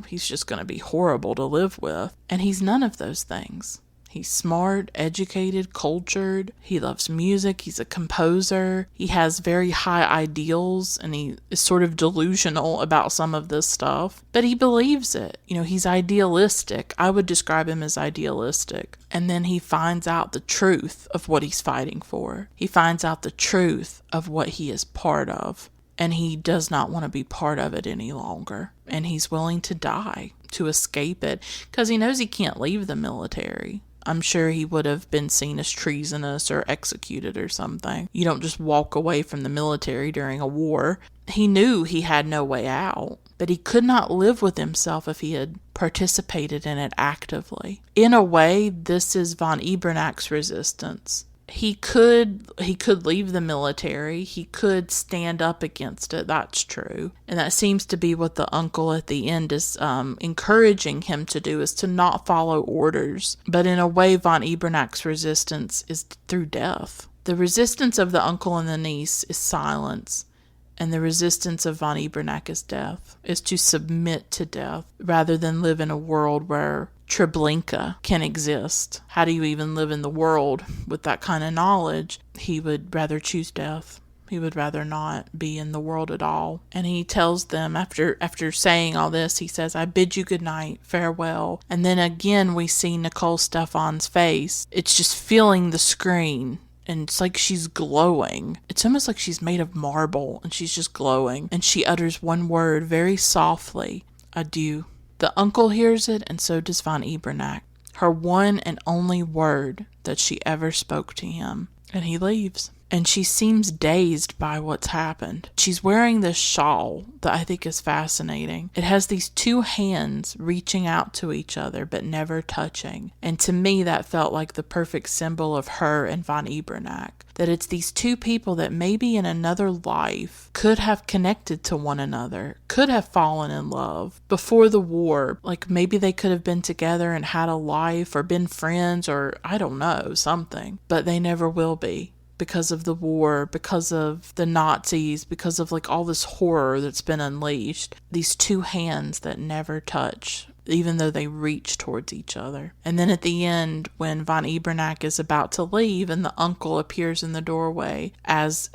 he's just going to be horrible to live with. And he's none of those things. He's smart, educated, cultured. He loves music. He's a composer. He has very high ideals, and he is sort of delusional about some of this stuff. But he believes it. He's idealistic. I would describe him as idealistic. And then he finds out the truth of what he's fighting for. He finds out the truth of what he is part of. And he does not want to be part of it any longer. And he's willing to die to escape it because he knows he can't leave the military. I'm sure he would have been seen as treasonous or executed or something. You don't just walk away from the military during a war. He knew he had no way out, but he could not live with himself if he had participated in it actively. In a way, this is von Ebernack's resistance. He could leave the military. He could stand up against it. That's true. And that seems to be what the uncle at the end is encouraging him to do, is to not follow orders. But in a way, von Ebernack's resistance is through death. The resistance of the uncle and the niece is silence. And the resistance of von Ebernack is death, is to submit to death rather than live in a world where Treblinka can exist. How do you even live in the world with that kind of knowledge? He would rather choose death. He would rather not be in the world at all. And he tells them, after saying all this, he says, I bid you good night, farewell. And then again we see Nicole Stefan's face. It's just feeling the screen. And it's like she's glowing. It's almost like she's made of marble and she's just glowing. And she utters one word very softly, adieu. The uncle hears it, and so does von Ebernack. Her one and only word that she ever spoke to him. And he leaves. And she seems dazed by what's happened. She's wearing this shawl that I think is fascinating. It has these two hands reaching out to each other but never touching. And to me that felt like the perfect symbol of her and von Ebernack. That it's these two people that maybe in another life could have connected to one another, could have fallen in love before the war. Like maybe they could have been together and had a life or been friends or I don't know, something. But they never will be. Because of the war, because of the Nazis, because of like all this horror that's been unleashed. These two hands that never touch, even though they reach towards each other. And then at the end, when von Ebernack is about to leave and the uncle appears in the doorway as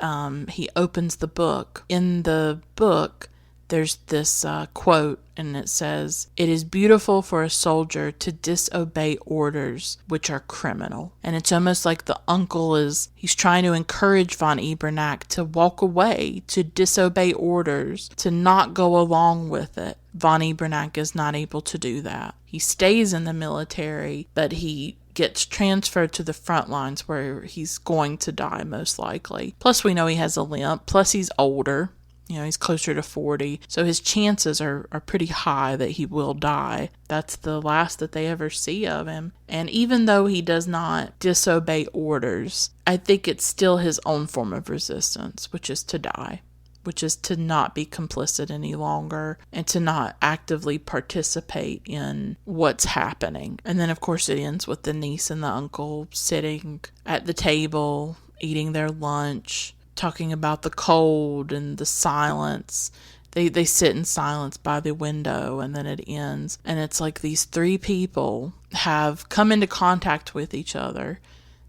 he opens the book. In the book, there's this quote, and it says, "It is beautiful for a soldier to disobey orders which are criminal." And it's almost like the uncle he's trying to encourage von Ebernack to walk away, to disobey orders, to not go along with it. Von Ebernack is not able to do that. He stays in the military, but he gets transferred to the front lines where he's going to die most likely. Plus we know he has a limp, plus he's older. He's closer to 40, so his chances are pretty high that he will die. That's the last that they ever see of him. And even though he does not disobey orders, I think it's still his own form of resistance, which is to die, which is to not be complicit any longer and to not actively participate in what's happening. And then, of course, it ends with the niece and the uncle sitting at the table, eating their lunch, talking about the cold and the silence. They sit in silence by the window, and then it ends. And it's like these three people have come into contact with each other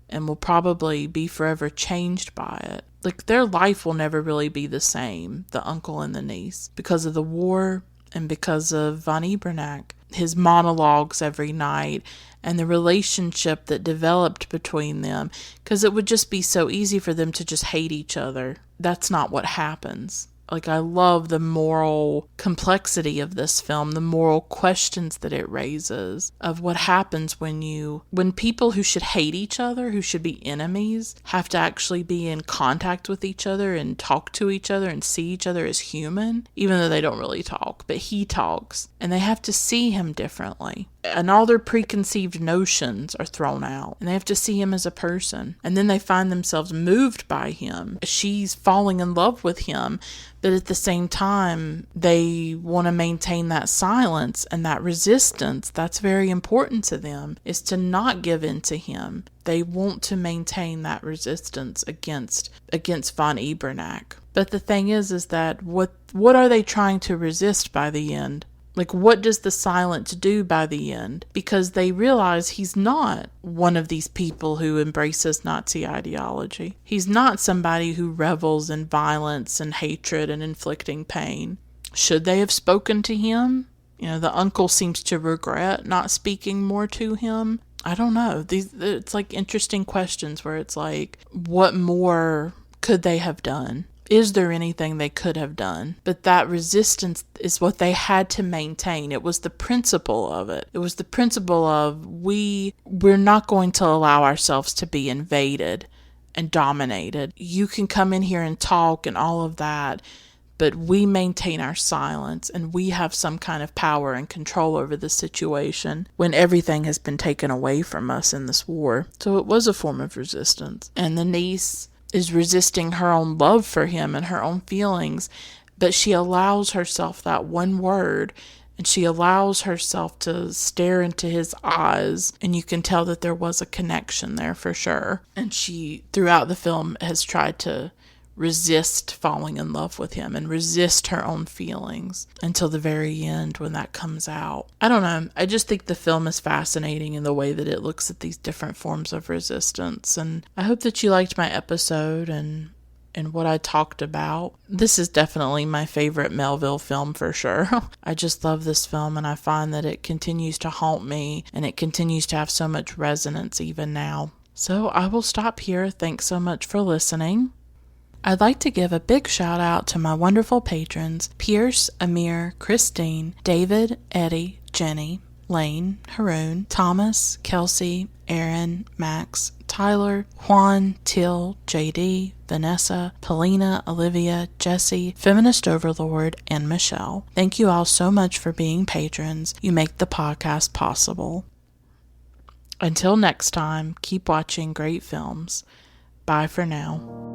and will probably be forever changed by it. Like their life will never really be the same, the uncle and the niece, because of the war and because of von Ebernack. His monologues every night and the relationship that developed between them, because it would just be so easy for them to just hate each other. That's not what happens. Like, I love the moral complexity of this film, the moral questions that it raises of what happens when people who should hate each other, who should be enemies, have to actually be in contact with each other and talk to each other and see each other as human, even though they don't really talk, but he talks, and they have to see him differently. And all their preconceived notions are thrown out, and they have to see him as a person. And then they find themselves moved by him. She's falling in love with him, but at the same time, they want to maintain that silence and that resistance. That's very important to them, is to not give in to him. They want to maintain that resistance against von Ebernack. But the thing is that what are they trying to resist by the end? Like, what does the silence do by the end? Because they realize he's not one of these people who embraces Nazi ideology. He's not somebody who revels in violence and hatred and inflicting pain. Should they have spoken to him? The uncle seems to regret not speaking more to him. I don't know. It's like interesting questions where it's like, what more could they have done? Is there anything they could have done? But that resistance is what they had to maintain. It was the principle of it. It was the principle of we're not going to allow ourselves to be invaded and dominated. You can come in here and talk and all of that, but we maintain our silence, and we have some kind of power and control over the situation when everything has been taken away from us in this war. So it was a form of resistance. And the niece is resisting her own love for him and her own feelings, but she allows herself that one word, and she allows herself to stare into his eyes, and you can tell that there was a connection there for sure. And she, throughout the film, has tried to resist falling in love with him and resist her own feelings until the very end when that comes out. I don't know. I just think the film is fascinating in the way that it looks at these different forms of resistance. And I hope that you liked my episode and what I talked about. This is definitely my favorite Melville film for sure. I just love this film, and I find that it continues to haunt me, and it continues to have so much resonance even now. So I will stop here. Thanks so much for listening. I'd like to give a big shout out to my wonderful patrons, Pierce, Amir, Christine, David, Eddie, Jenny, Lane, Haroon, Thomas, Kelsey, Aaron, Max, Tyler, Juan, Till, JD, Vanessa, Polina, Olivia, Jesse, Feminist Overlord, and Michelle. Thank you all so much for being patrons. You make the podcast possible. Until next time, keep watching great films. Bye for now.